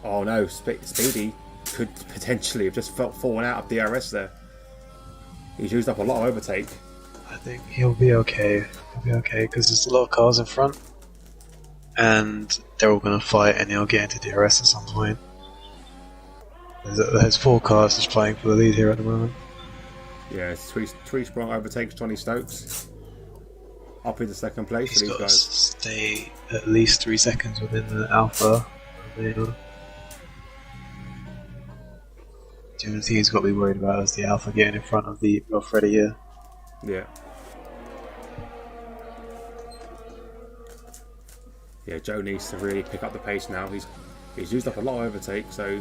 A: Oh no, Speedy could potentially have just fallen out of DRS there. He's used up a lot of overtake.
C: I think he'll be okay. He'll be okay because there's a lot of cars in front, and they're all going to fight, and he'll get into DRS at some point. There's 4 cars just fighting for the lead here at the moment.
A: Yeah, Tweed Sprong overtakes Johnny Stokes up into second place
C: He's
A: for these
C: got to
A: guys.
C: stay at least 3 seconds within the Alpha. The only thing he's got to be worried about is the Alpha getting in front of Freddie here.
A: Yeah. Yeah, Joe needs to really pick up the pace now. He's used up a lot of overtake, so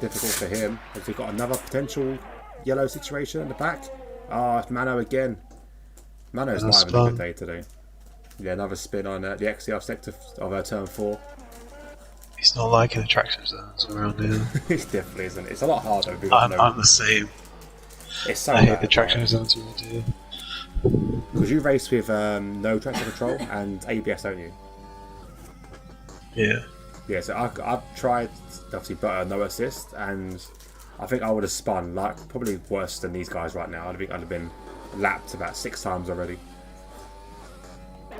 A: difficult for him. Has he got another potential yellow situation in the back? It's Mano again. Mano's not having a good day today. Yeah, another spin on the XCR sector of turn 4.
C: He's not liking the traction zones around here.
A: He definitely isn't. It's a lot harder.
C: I'm the same.
A: It's so
C: I hate
A: bad,
C: the traction zones around here.
A: Because you race with no traction control and ABS, don't you?
C: Yeah.
A: Yeah, so I've tried obviously butter no assist, and I think I would have spun like probably worse than these guys right now. I think I'd have been lapped about 6 times already.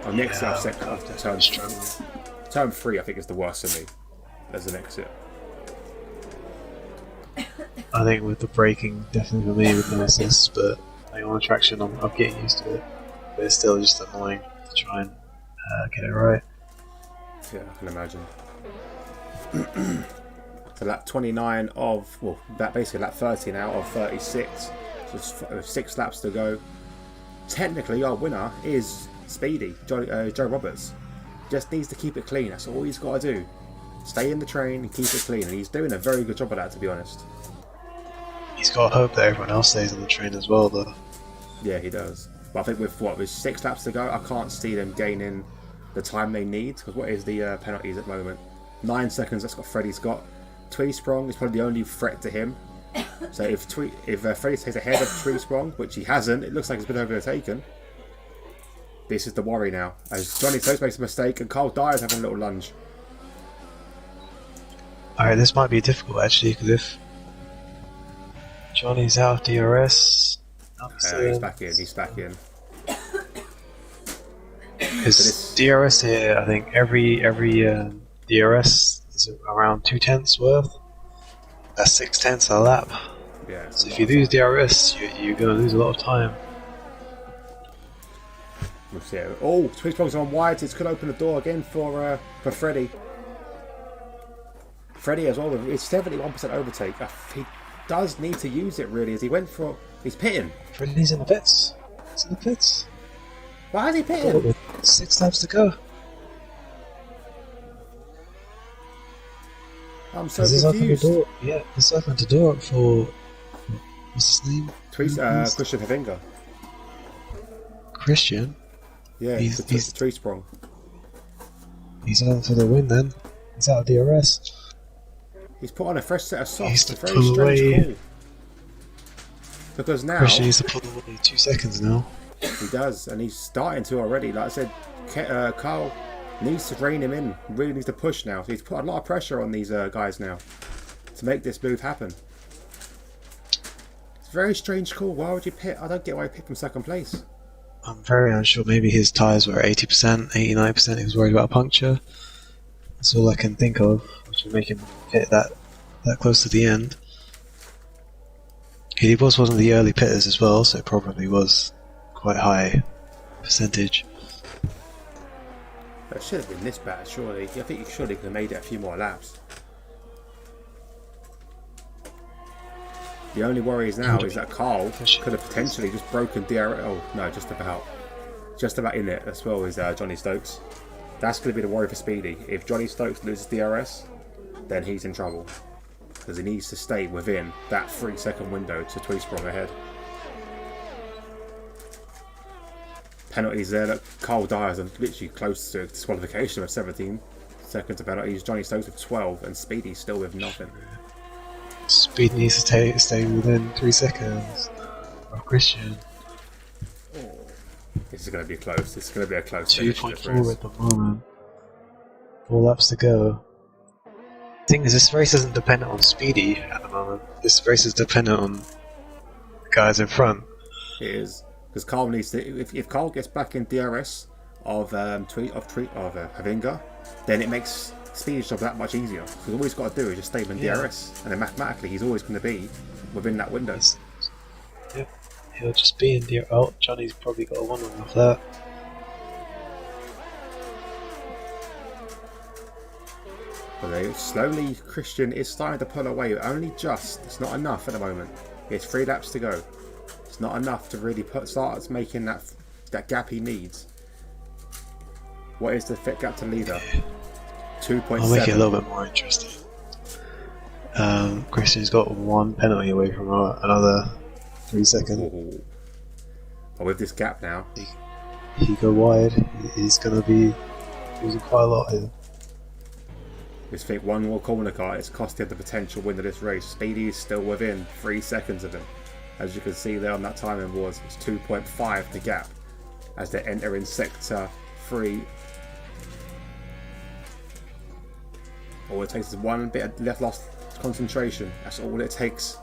A: On the exit, I've set turn 3. I think is the worst for me as an exit.
C: I think with the braking, definitely for me with no assist, but like on the traction, I'm getting used to it. But it's still just annoying to try and get it right.
A: Yeah, I can imagine. So lap 29 of, well, that basically lap 30 now of 36. So 6 laps to go. Technically, our winner is Speedy, Joe Roberts. Just needs to keep it clean. That's all he's got to do. Stay in the train and keep it clean. And he's doing a very good job of that, to be honest.
C: He's got to hope that everyone else stays on the train as well, though.
A: Yeah, he does. But I think with 6 laps to go, I can't see them gaining the time they need. Because what is the penalties at the moment? 9 seconds. That's what Freddie's got. Tweed Sprong is probably the only threat to him. So if Freddie stays ahead of Tweed Sprong, which he hasn't, it looks like he's been overtaken. This is the worry now. As Johnny Stokes makes a mistake and Carl Dyer's having a little lunge.
C: Alright, this might be difficult actually, because if Johnny's out of DRS,
A: He's back in. He's back in.
C: Because DRS here, I think every DRS is around 2/10 worth. That's 6/10 a lap.
A: Yeah.
C: So if you lose DRS, you're going to lose a lot of time.
A: We'll see. Oh, Tweed Sprong's on wide. This could open the door again for Freddie. Freddie as well. It's 71% overtake. He does need to use it really, as he went for. He's pitting.
C: Freddie's in the pits. He's in the pits.
A: Why is he pitting?
C: With 6 laps to go.
A: I'm so confused.
C: This opened the door up for what's his name?
A: Christian Havinga.
C: Christian.
A: Yeah, he's Tweed Sprong.
C: He's on for the win then. He's out of DRS.
A: He's put on a fresh set of softs.
C: He's
A: It's a very strange call. Because now
C: Christian needs to pull away 2 seconds now.
A: he does, and he's starting to already. Like I said, Carl needs to rein him in. Really needs to push now. So he's put a lot of pressure on these guys now to make this move happen. It's a very strange call. Why would you pit? I don't get why he picked from second place.
C: I'm very unsure. Maybe his tyres were 80%, 89%. He was worried about a puncture. That's all I can think of, which would make him hit that close to the end. He was one of the early pitters as well, so it probably was quite high percentage.
A: It should have been this bad, surely. I think he surely could have made it a few more laps. The only worry is now is that Carl could have potentially just broken DRS. Oh no, just about in it as well as Johnny Stokes. That's going to be the worry for Speedy. If Johnny Stokes loses DRS, then he's in trouble because he needs to stay within that 3-second window to Tweed Sprong ahead. Penalties there. Look, Carl Dyer's literally close to disqualification with 17 seconds of penalties. Johnny Stokes with 12, and Speedy's still with nothing.
C: Speed needs to stay within 3 seconds of Christian.
A: This is going to be close. This is going to be a close finish.
C: 2.4 at the moment. 4 laps to go. The thing is, this race isn't dependent on Speedy at the moment. This race is dependent on the guys in front.
A: It is. Because Carl needs to. If Carl gets back in DRS of Havinga, then it makes Speedy's job that much easier. Because all he's got to do is just stay in DRS, and then mathematically he's always going to be within that window.
C: Yep, he'll just be in DRS. Oh, Johnny's probably got a 1 on off that.
A: But slowly, Christian is starting to pull away. Only just. It's not enough at the moment. It's 3 laps to go. It's not enough to really start making that gap he needs. What is the fit gap to leader? 2.7.
C: I'll make it a little bit more interesting. Christian's got 1 penalty away from another 3 seconds.
A: Ooh. But with this gap now,
C: he go wide. He's going to be losing quite a lot here.
A: just think one more corner car, it's cost him the potential win of this race. Speedy is still within 3 seconds of him. As you can see there on that timing board, it's 2.5 the gap as they enter in sector 3. All it takes is one bit of left lost concentration. That's all it takes.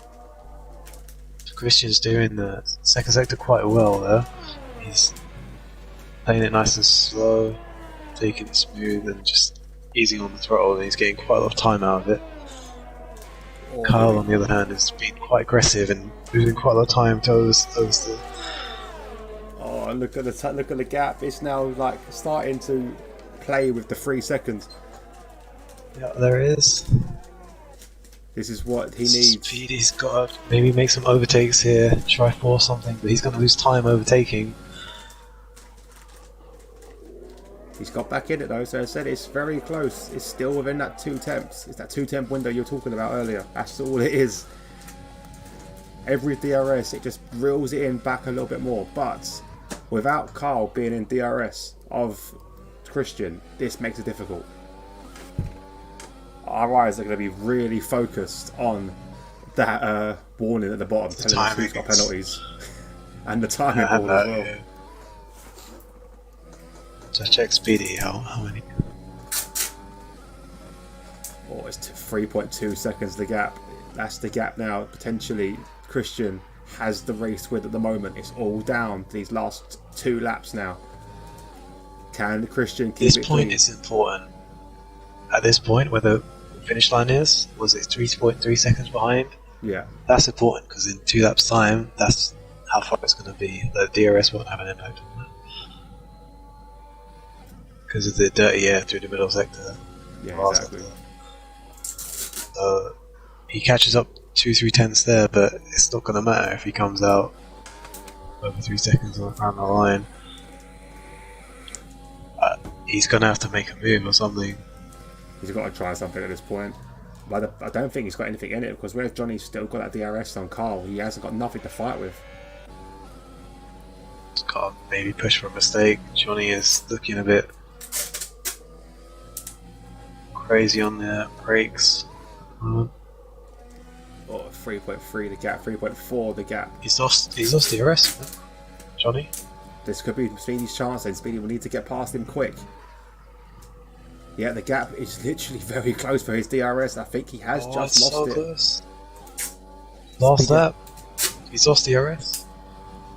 C: Christian's doing the second sector quite well there. He's playing it nice and slow, taking it smooth and just easing on the throttle, and he's getting quite a lot of time out of it. Kyle, on the other hand, has been quite aggressive and losing quite a lot of time to oversteer.
A: Oh, look at the gap. It's now like starting to play with the 3 seconds.
C: Yeah, there it is.
A: This is what he needs.
C: Speedy's got to maybe make some overtakes here, try for something, but he's going to lose time overtaking.
A: He's got back in it though, so I said it's very close. It's still within that 2 temps. It's that 2 temp window you were talking about earlier. That's all it is. Every DRS, it just reels it in back a little bit more. But without Carl being in DRS of Christian, this makes it difficult. Our eyes are going to be really focused on that warning at the bottom telling us who's got penalties. And the timing board as well.
C: Yeah. So check Speedy, how many?
A: Oh, it's 3.2 seconds the gap. That's the gap now. Potentially, Christian has the race with at the moment. It's all down to these last 2 laps now. Can Christian keep it
C: This point
A: clean?
C: is important. At this point, where the finish line is, was it 3.3 seconds behind?
A: Yeah.
C: That's important because in 2 laps' time, that's how far it's going to be. The DRS won't have an impact on that. Because of the dirty air through the middle sector.
A: Yeah, exactly.
C: He catches up 2-3 tenths there, but it's not going to matter if he comes out over 3 seconds around the line. He's going to have to make a move or something.
A: He's got to try something at this point. But I don't think he's got anything in it, because whereas Johnny's still got that DRS on Carl, he hasn't got nothing to fight with.
C: He's got to maybe push for a mistake. Johnny is looking a bit crazy on the brakes.
A: Oh, 3.3 the gap, 3.4 the gap.
C: He's lost DRS, Johnny.
A: This could be Speedy's chance, and Speedy will need to get past him quick. Yeah, the gap is literally very close for his DRS. I think he has just lost
C: so
A: it.
C: Close. Last lap. He's lost DRS.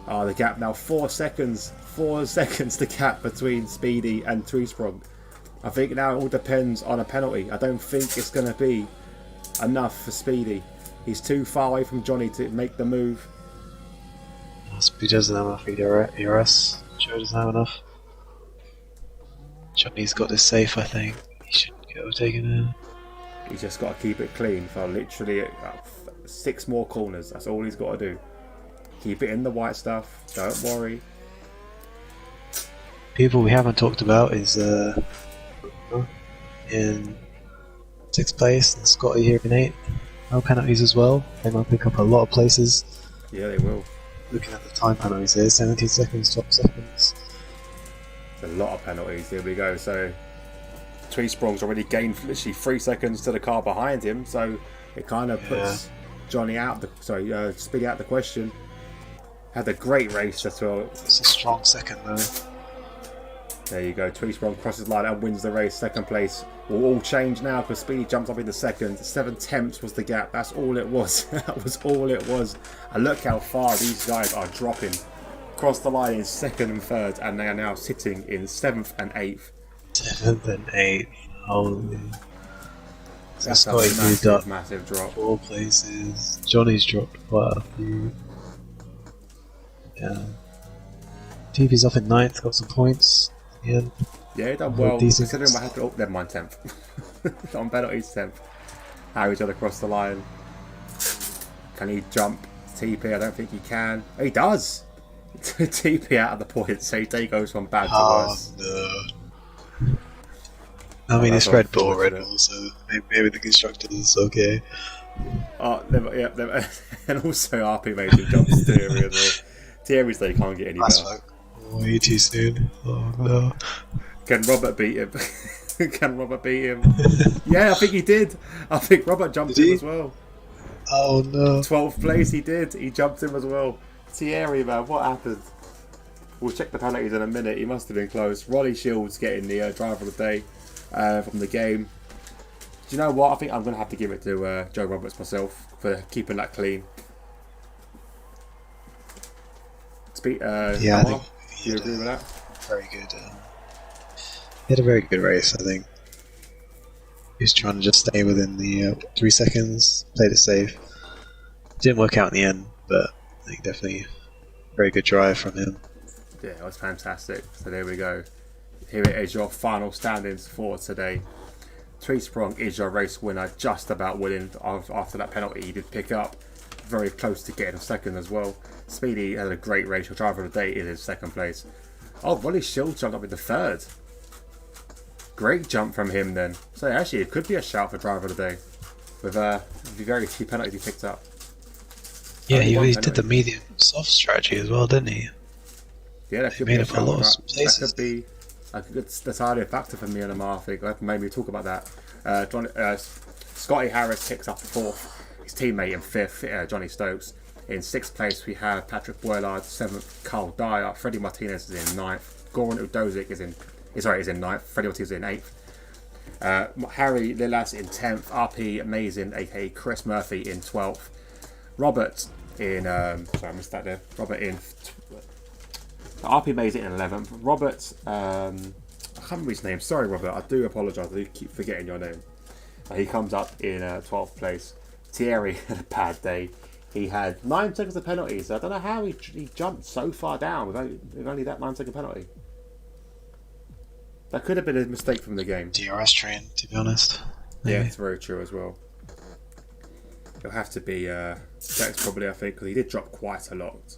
A: Oh, the gap now 4 seconds. 4 seconds the gap between Speedy and Tweesprong. I think now it all depends on a penalty. I don't think it's going to be enough for Speedy. He's too far away from Johnny to make the move.
C: Speedy doesn't have enough DRS. Sure doesn't have enough. Johnny's got this safe, I think. He shouldn't get overtaken in.
A: He's just got to keep it clean for literally 6 more corners. That's all he's got to do. Keep it in the white stuff. Don't worry.
C: People we haven't talked about is in 6th place and Scotty here in 8th. No penalties as well. They might pick up a lot of places.
A: Yeah, they will.
C: Looking at the time penalties here, 17 seconds, 12 seconds.
A: There's a lot of penalties. Here we go. So Tweesprong's already gained literally 3 seconds to the car behind him. So it kind of puts Johnny out. Speedy out the question. Had a great race as well.
C: It's a strong second though.
A: There you go. Tweesprong crosses line and wins the race. 2nd place will all change now because Speedy jumps up into 2nd. 7 tenths was the gap. That's all it was. That was all it was. And look how far these guys are dropping. Across the line in 2nd and 3rd, and they are now sitting in 7th and 8th.
C: 7th and 8th. Holy. So
A: That's a
C: Scotty moved up
A: massive drop.
C: 4 places. Johnny's dropped quite a few. Yeah. TV's up in 9th, got some points. Yeah.
A: Yeah, he done
C: Well,
A: well,
C: decent.
A: considering what happened. Oh, never mind, 10th. On penalties, 10th. Harry's done across the line. Can he jump TP? I don't think he can. Oh, he does! TP out of the points, so he goes from bad to worse.
C: No. I mean,
A: that's
C: it's Red Bull,
A: unfortunate.
C: so maybe the constructors is okay.
A: Oh, and also RP made some jumps to Thierry as well. Thierry's they can't get any
C: That's
A: better.
C: way too soon. Oh no.
A: Can Robert beat him? Can Robert beat him? Yeah, I think he did. I think Robert jumped
C: Did
A: him
C: he?
A: as well.
C: Oh no.
A: 12th place, he did. He jumped him as well. Thierry, man, what happened? We'll check the penalties in a minute. He must have been close. Rolly Shields getting the driver of the day from the game. Do you know what? I think I'm going to have to give it to Joe Roberts myself for keeping that clean.
C: Yeah, I think
A: do you agree with that?
C: very good. He had a very good race, I think. He was trying to just stay within the 3 seconds, played it safe. Didn't work out in the end, but I think definitely very good drive from him.
A: Yeah, it was fantastic. So there we go. Here it is, your final standings for today. Tweesprong is your race winner, just about winning after that penalty he did pick up. Very close to getting a second as well. Speedy had a great race. Your driver of the day is in second place. Oh, Rolly Shields jumped up into third. Great jump from him then. So actually, it could be a shout for driver of the day with the very few penalties he picked up.
C: Yeah,
A: Only
C: he
A: one
C: always did
A: penalty.
C: the medium soft strategy as well, didn't he?
A: Yeah, that could
C: made
A: be a
C: up a
A: shout.
C: lot of
A: That
C: places.
A: could be a good deciding factor for me and Amar. I think that made me talk about that. Scotty Harris picks up fourth. His teammate in fifth, Johnny Stokes. In sixth place, we have Patrick Boylard, seventh, Carl Dyer. Freddie Martinez is in ninth. Goran Udozic is in ninth. Freddie Martinez is in eighth. Harry Lilas in 10th. RP Amazing, aka Chris Murphy, in 12th. Robert in sorry, I missed that there. Robert in RP Amazing in 11th. Robert I can't remember his name. Sorry, Robert. I do apologise. I do keep forgetting your name. He comes up in 12th place. Thierry had a bad day. He had 9 seconds of penalties. I don't know how he jumped so far down with only that 9-second penalty. That could have been a mistake from the game.
C: DRS train, to be honest.
A: Yeah,
C: Maybe.
A: it's very true as well. It'll have to be Dex probably, I think, because he did drop quite a lot.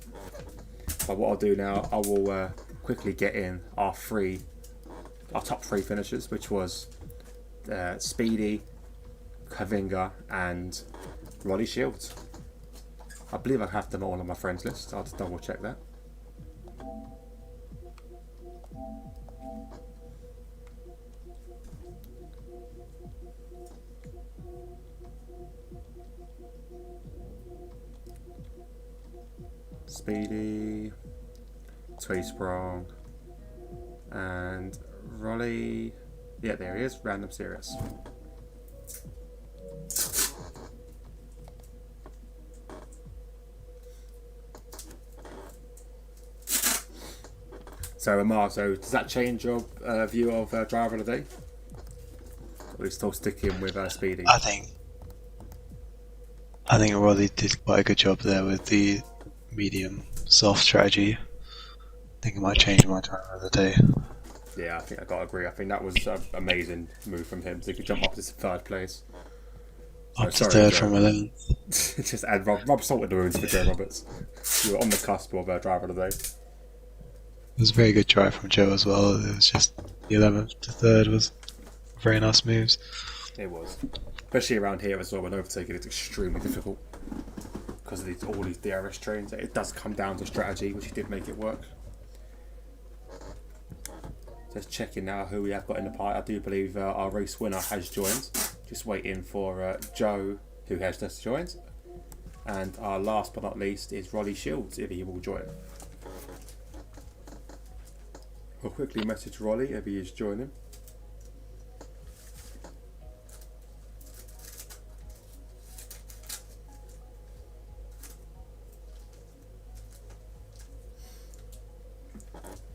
A: But what I'll do now, I will quickly get in our top 3 finishers, which was Speedy, Kavinga, and Rolly Shields. I believe I have them all on my friends list. I'll just double check that. Speedy, Tweesprong, and Rolly. Yeah, there he is. Random Serious. So, Amar, does that change your view of driver of the day? Or are we still sticking with Speedy?
C: I think Roddy did quite a good job there with the medium soft strategy. I think it might change my driver of the day.
A: Yeah, I think I gotta agree. I think that was an amazing move from him. So he could jump up to third place.
C: Up to third
A: Joe.
C: from 11th.
A: Just add Rob salted the wounds for Joe Roberts. You were on the cusp of driver of the day.
C: It was a very good drive from Joe as well. It was just the 11th to 3rd was very nice moves.
A: It was. Especially around here as well, when overtaking it's extremely difficult. Because of all these DRS trains. It does come down to strategy, which he did make it work. Just checking now who we have got in the party. I do believe our race winner has joined. Just waiting for Joe, who has just joined. And our last but not least is Rolly Shields, if he will join. We'll quickly message Rolly if he is joining.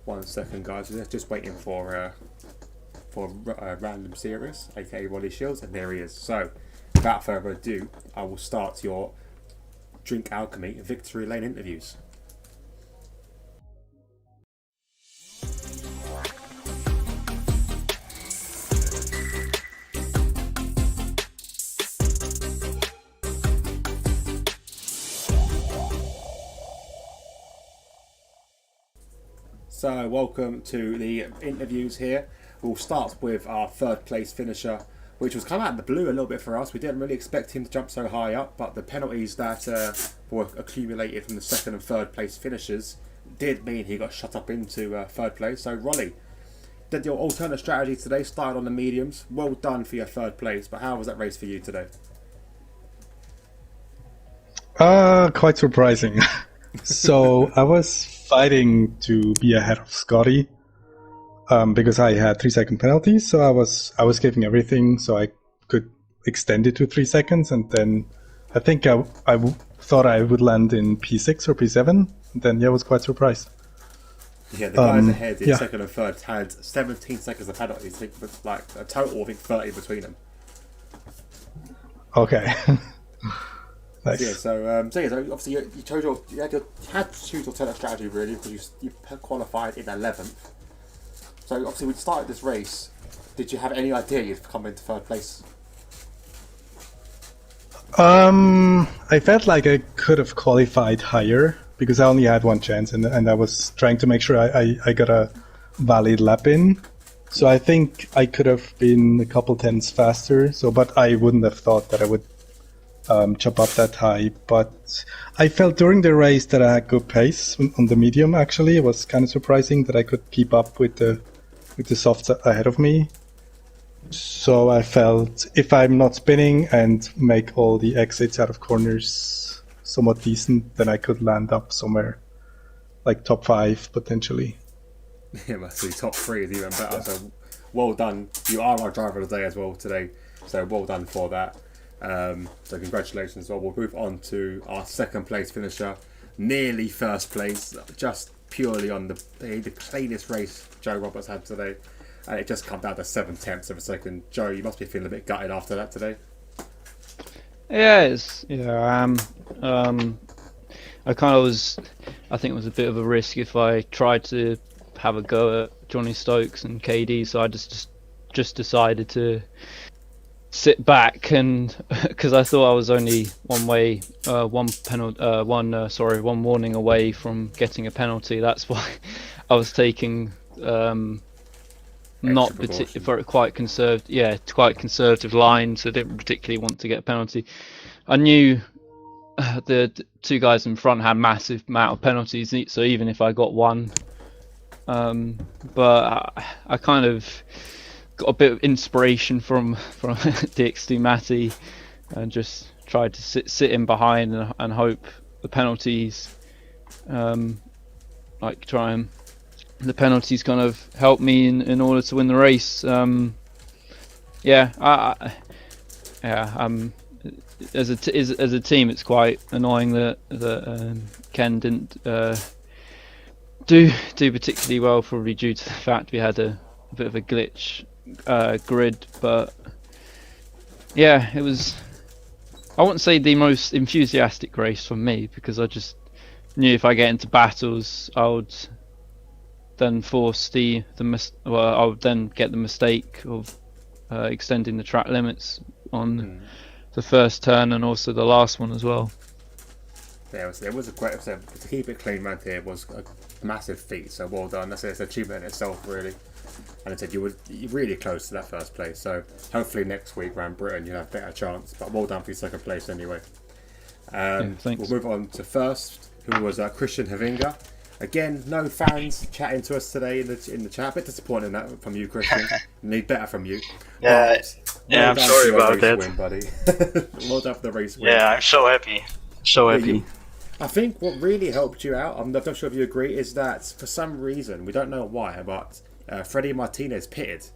A: One second, guys. We're just waiting for for Random Serious, aka Rolly Shields, and there he is. So, without further ado, I will start your Drink Alchemy Victory Lane interviews. So welcome to the interviews here. We'll start with our third place finisher, which was kind of out of the blue a little bit for us. We didn't really expect him to jump so high up, but the penalties that were accumulated from the second and third place finishers did mean he got shut up into third place. So Rolly, did your alternate strategy today started on the mediums? Well done for your third place, but how was that race for you today?
D: Quite surprising. So I was fighting to be ahead of Scotty because I had 3-second penalties. So I was giving everything so I could extend it to 3 seconds, and then I think I thought I would land in P6 or P7. And then I was quite surprised.
A: Yeah, the guys ahead in second and third had 17 seconds of penalties. I think with like a total of 30 between them.
D: Okay.
A: So
D: Nice.
A: so obviously you had to choose alternate strategy really because you qualified in 11th. So obviously when you started this race, did you have any idea you'd come into third place?
D: I felt like I could have qualified higher because I only had one chance, and I was trying to make sure I got a valid lap in. So I think I could have been a couple tenths faster. But I wouldn't have thought that I would jump up that high. But I felt during the race that I had good pace on the medium. Actually, it was kind of surprising that I could keep up with the softs ahead of me. So I felt if I'm not spinning and make all the exits out of corners somewhat decent, then I could land up somewhere like top 5 potentially.
A: Yeah, must be top 3 is even better. So well done. You are our driver of the day as well today. So well done for that. So congratulations as well. We'll move on to our second place finisher, nearly first place, just purely on the cleanest race Joe Roberts had today, and it just come down to 7/10 of a second. Joe, you must be feeling a bit gutted after that today.
E: I kind of was. I think it was a bit of a risk if I tried to have a go at Johnny Stokes and KD, so I just decided to sit back, and because I thought I was only one warning away from getting a penalty. That's why I was taking quite conservative line, so I didn't particularly want to get a penalty. I knew the two guys in front had massive amount of penalties, so even if I got one, but I kind of got a bit of inspiration from DxT Matty and just tried to sit in behind and hope the penalties the penalties kind of help me in order to win the race. As a team, it's quite annoying that Ken didn't do particularly well, probably due to the fact we had a bit of a glitch grid. But yeah, it was, I wouldn't say the most enthusiastic race for me, because I just knew if I get into battles, I would then force I would then get the mistake of extending the track limits on the first turn and also the last one as well.
A: Yeah, it was a great, to keep it clean around here was a massive feat, so well done. That's an achievement in itself, really. And I said you're really close to that first place, so hopefully next week around Britain you'll have a better chance, but well done for your second place anyway.
E: Thanks.
A: We'll move on to first, who was Christian Havinga. Again, no fans chatting to us today in the chat. A bit disappointing that from you, Christian. Need better from you.
F: Yeah, I'm sorry about that.
A: Win, buddy. Well done for the race win.
F: Yeah, I'm so happy.
A: I think what really helped you out, I'm not sure if you agree, is that for some reason, we don't know why, but Freddie Martinez pitted.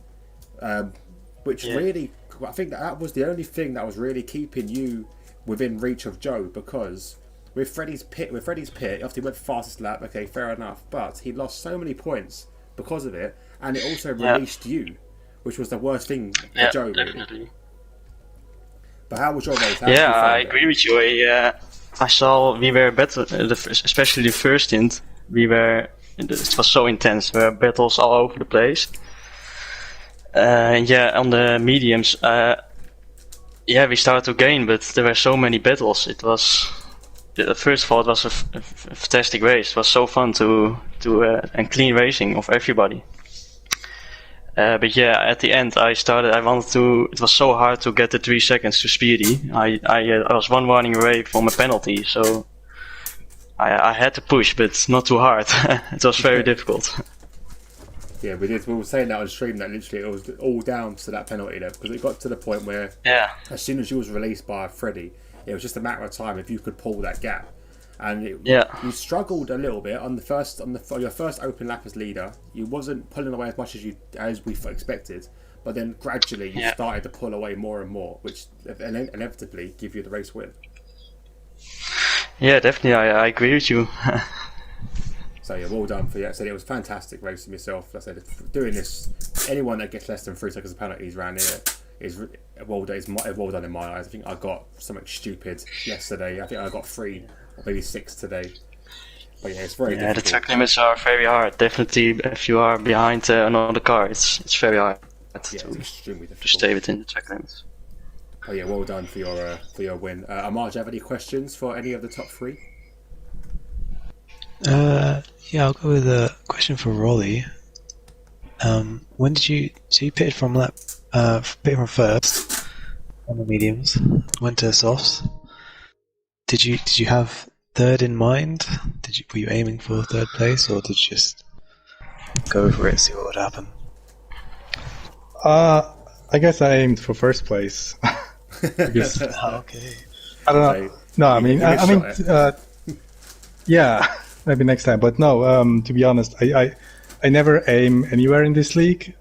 A: Which really, I think that was the only thing that was really keeping you within reach of Joe, because with Freddie's pit, obviously went fastest lap, okay, fair enough, but he lost so many points because of it, and it also released you, which was the worst thing for
F: Yeah,
A: Joe, really.
F: definitely.
A: But how was your race? How did you
F: Yeah,
A: find
F: I
A: it?
F: agree with you. I saw we were better, especially the first stint. It was so intense. There were battles all over the place. Yeah, on the mediums, yeah, we started to gain, but there were so many battles. First of all, it was a fantastic race. It was so fun and clean racing of everybody. But yeah, at the end, it was so hard to get the 3 seconds to Speedy. I was one warning away from a penalty, so I had to push, but not too hard. It was very difficult.
A: Yeah, we were saying that on stream that literally it was all down to that penalty there, because it got to the point where as soon as you was released by Freddie, it was just a matter of time if you could pull that gap. And you struggled a little bit on your first open lap as leader. You wasn't pulling away as much as we expected, but then gradually you started to pull away more and more, which inevitably give you the race win.
F: Yeah, definitely, I agree with you.
A: So yeah, well done for you. I said it was fantastic racing myself. I said doing this, anyone that gets less than 3 seconds of penalties around here is well done in my eyes. I think I got something stupid yesterday. I think I got 3 or maybe 6 today. But yeah, it's very difficult.
F: The track limits are very hard. Definitely, if you are behind another car, it's very hard
A: it's extremely difficult
F: to stay within the track limits.
A: Oh yeah, well done for your win. Amar, do you have any questions for any of the top 3?
C: Yeah, I'll go with a question for Rolly. When did you pitted from first on the mediums, went to softs? Did you have third in mind? Were you aiming for third place, or did you just go for it, see what would happen?
D: I guess I aimed for first place. Because,
C: okay.
D: I don't know. No, I mean, yeah, maybe next time. But no, to be honest, I never aim anywhere in this league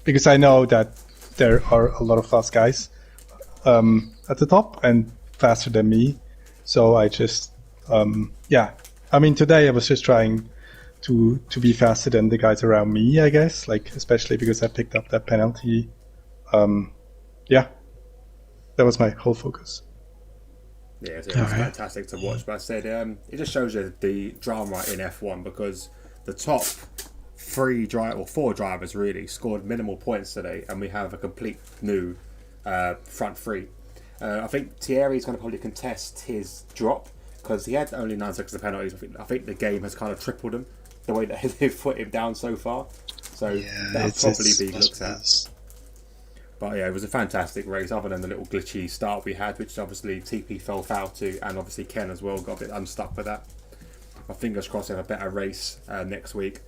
D: because I know that there are a lot of fast guys at the top and faster than me. So I just, I mean, today I was just trying to be faster than the guys around me, I guess, like especially because I picked up that penalty. That was my whole focus.
A: Yeah, it was fantastic to watch. But I said it just shows you the drama in F1 because the top 4 drivers really scored minimal points today, and we have a complete new front 3. I think Thierry's going to probably contest his drop because he had only 9 seconds of penalties. I think the game has kind of tripled him the way that they've put him down so far. So that'll probably be looked at. But yeah, it was a fantastic race, other than the little glitchy start we had, which obviously TP fell foul to, and obviously Ken as well got a bit unstuck for that. My fingers crossed we have a better race next week.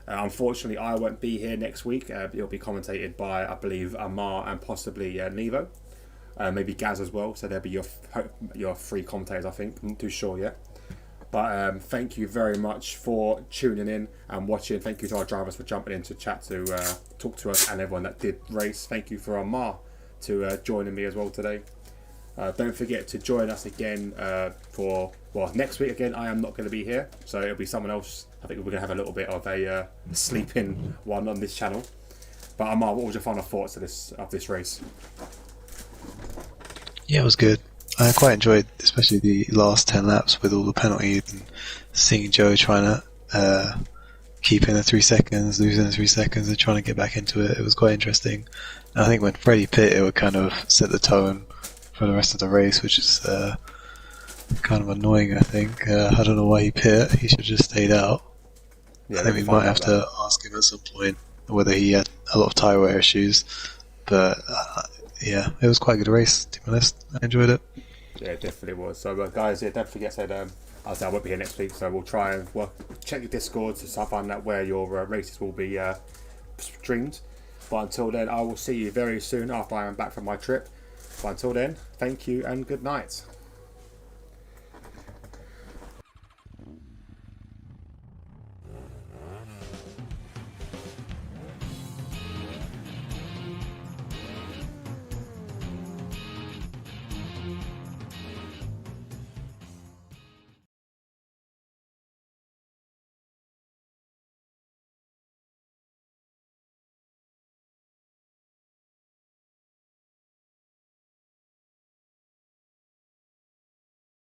A: Unfortunately, I won't be here next week. It'll be commentated by, I believe, Amar and possibly Nevo. Maybe Gaz as well, so they'll be your 3 commentators, I think. I'm not too sure yet. But thank you very much for tuning in and watching. Thank you to our drivers for jumping into chat to talk to us, and everyone that did race. Thank you for Amar to joining me as well today. Don't forget to join us again for next week. Again, I am not going to be here, so it'll be someone else. I think we're going to have a little bit of a sleeping one on this channel. But Amar, what was your final thoughts of this race?
C: Yeah, it was good. I quite enjoyed, especially the last 10 laps with all the penalties and seeing Joe trying to keep in the 3 seconds, losing the 3 seconds, and trying to get back into it. It was quite interesting. And I think when Freddie pit, it would kind of set the tone for the rest of the race, which is kind of annoying, I think. I don't know why he pit. He should have just stayed out. Yeah, I think we might have to ask him at some point whether he had a lot of tyre wear issues. But yeah, it was quite a good race, to be honest. I enjoyed it.
A: Yeah, it definitely was. So, guys, don't forget, I won't be here next week, so we'll try and check your Discord to find out where your races will be streamed. But until then, I will see you very soon after I am back from my trip. But until then, thank you and good night.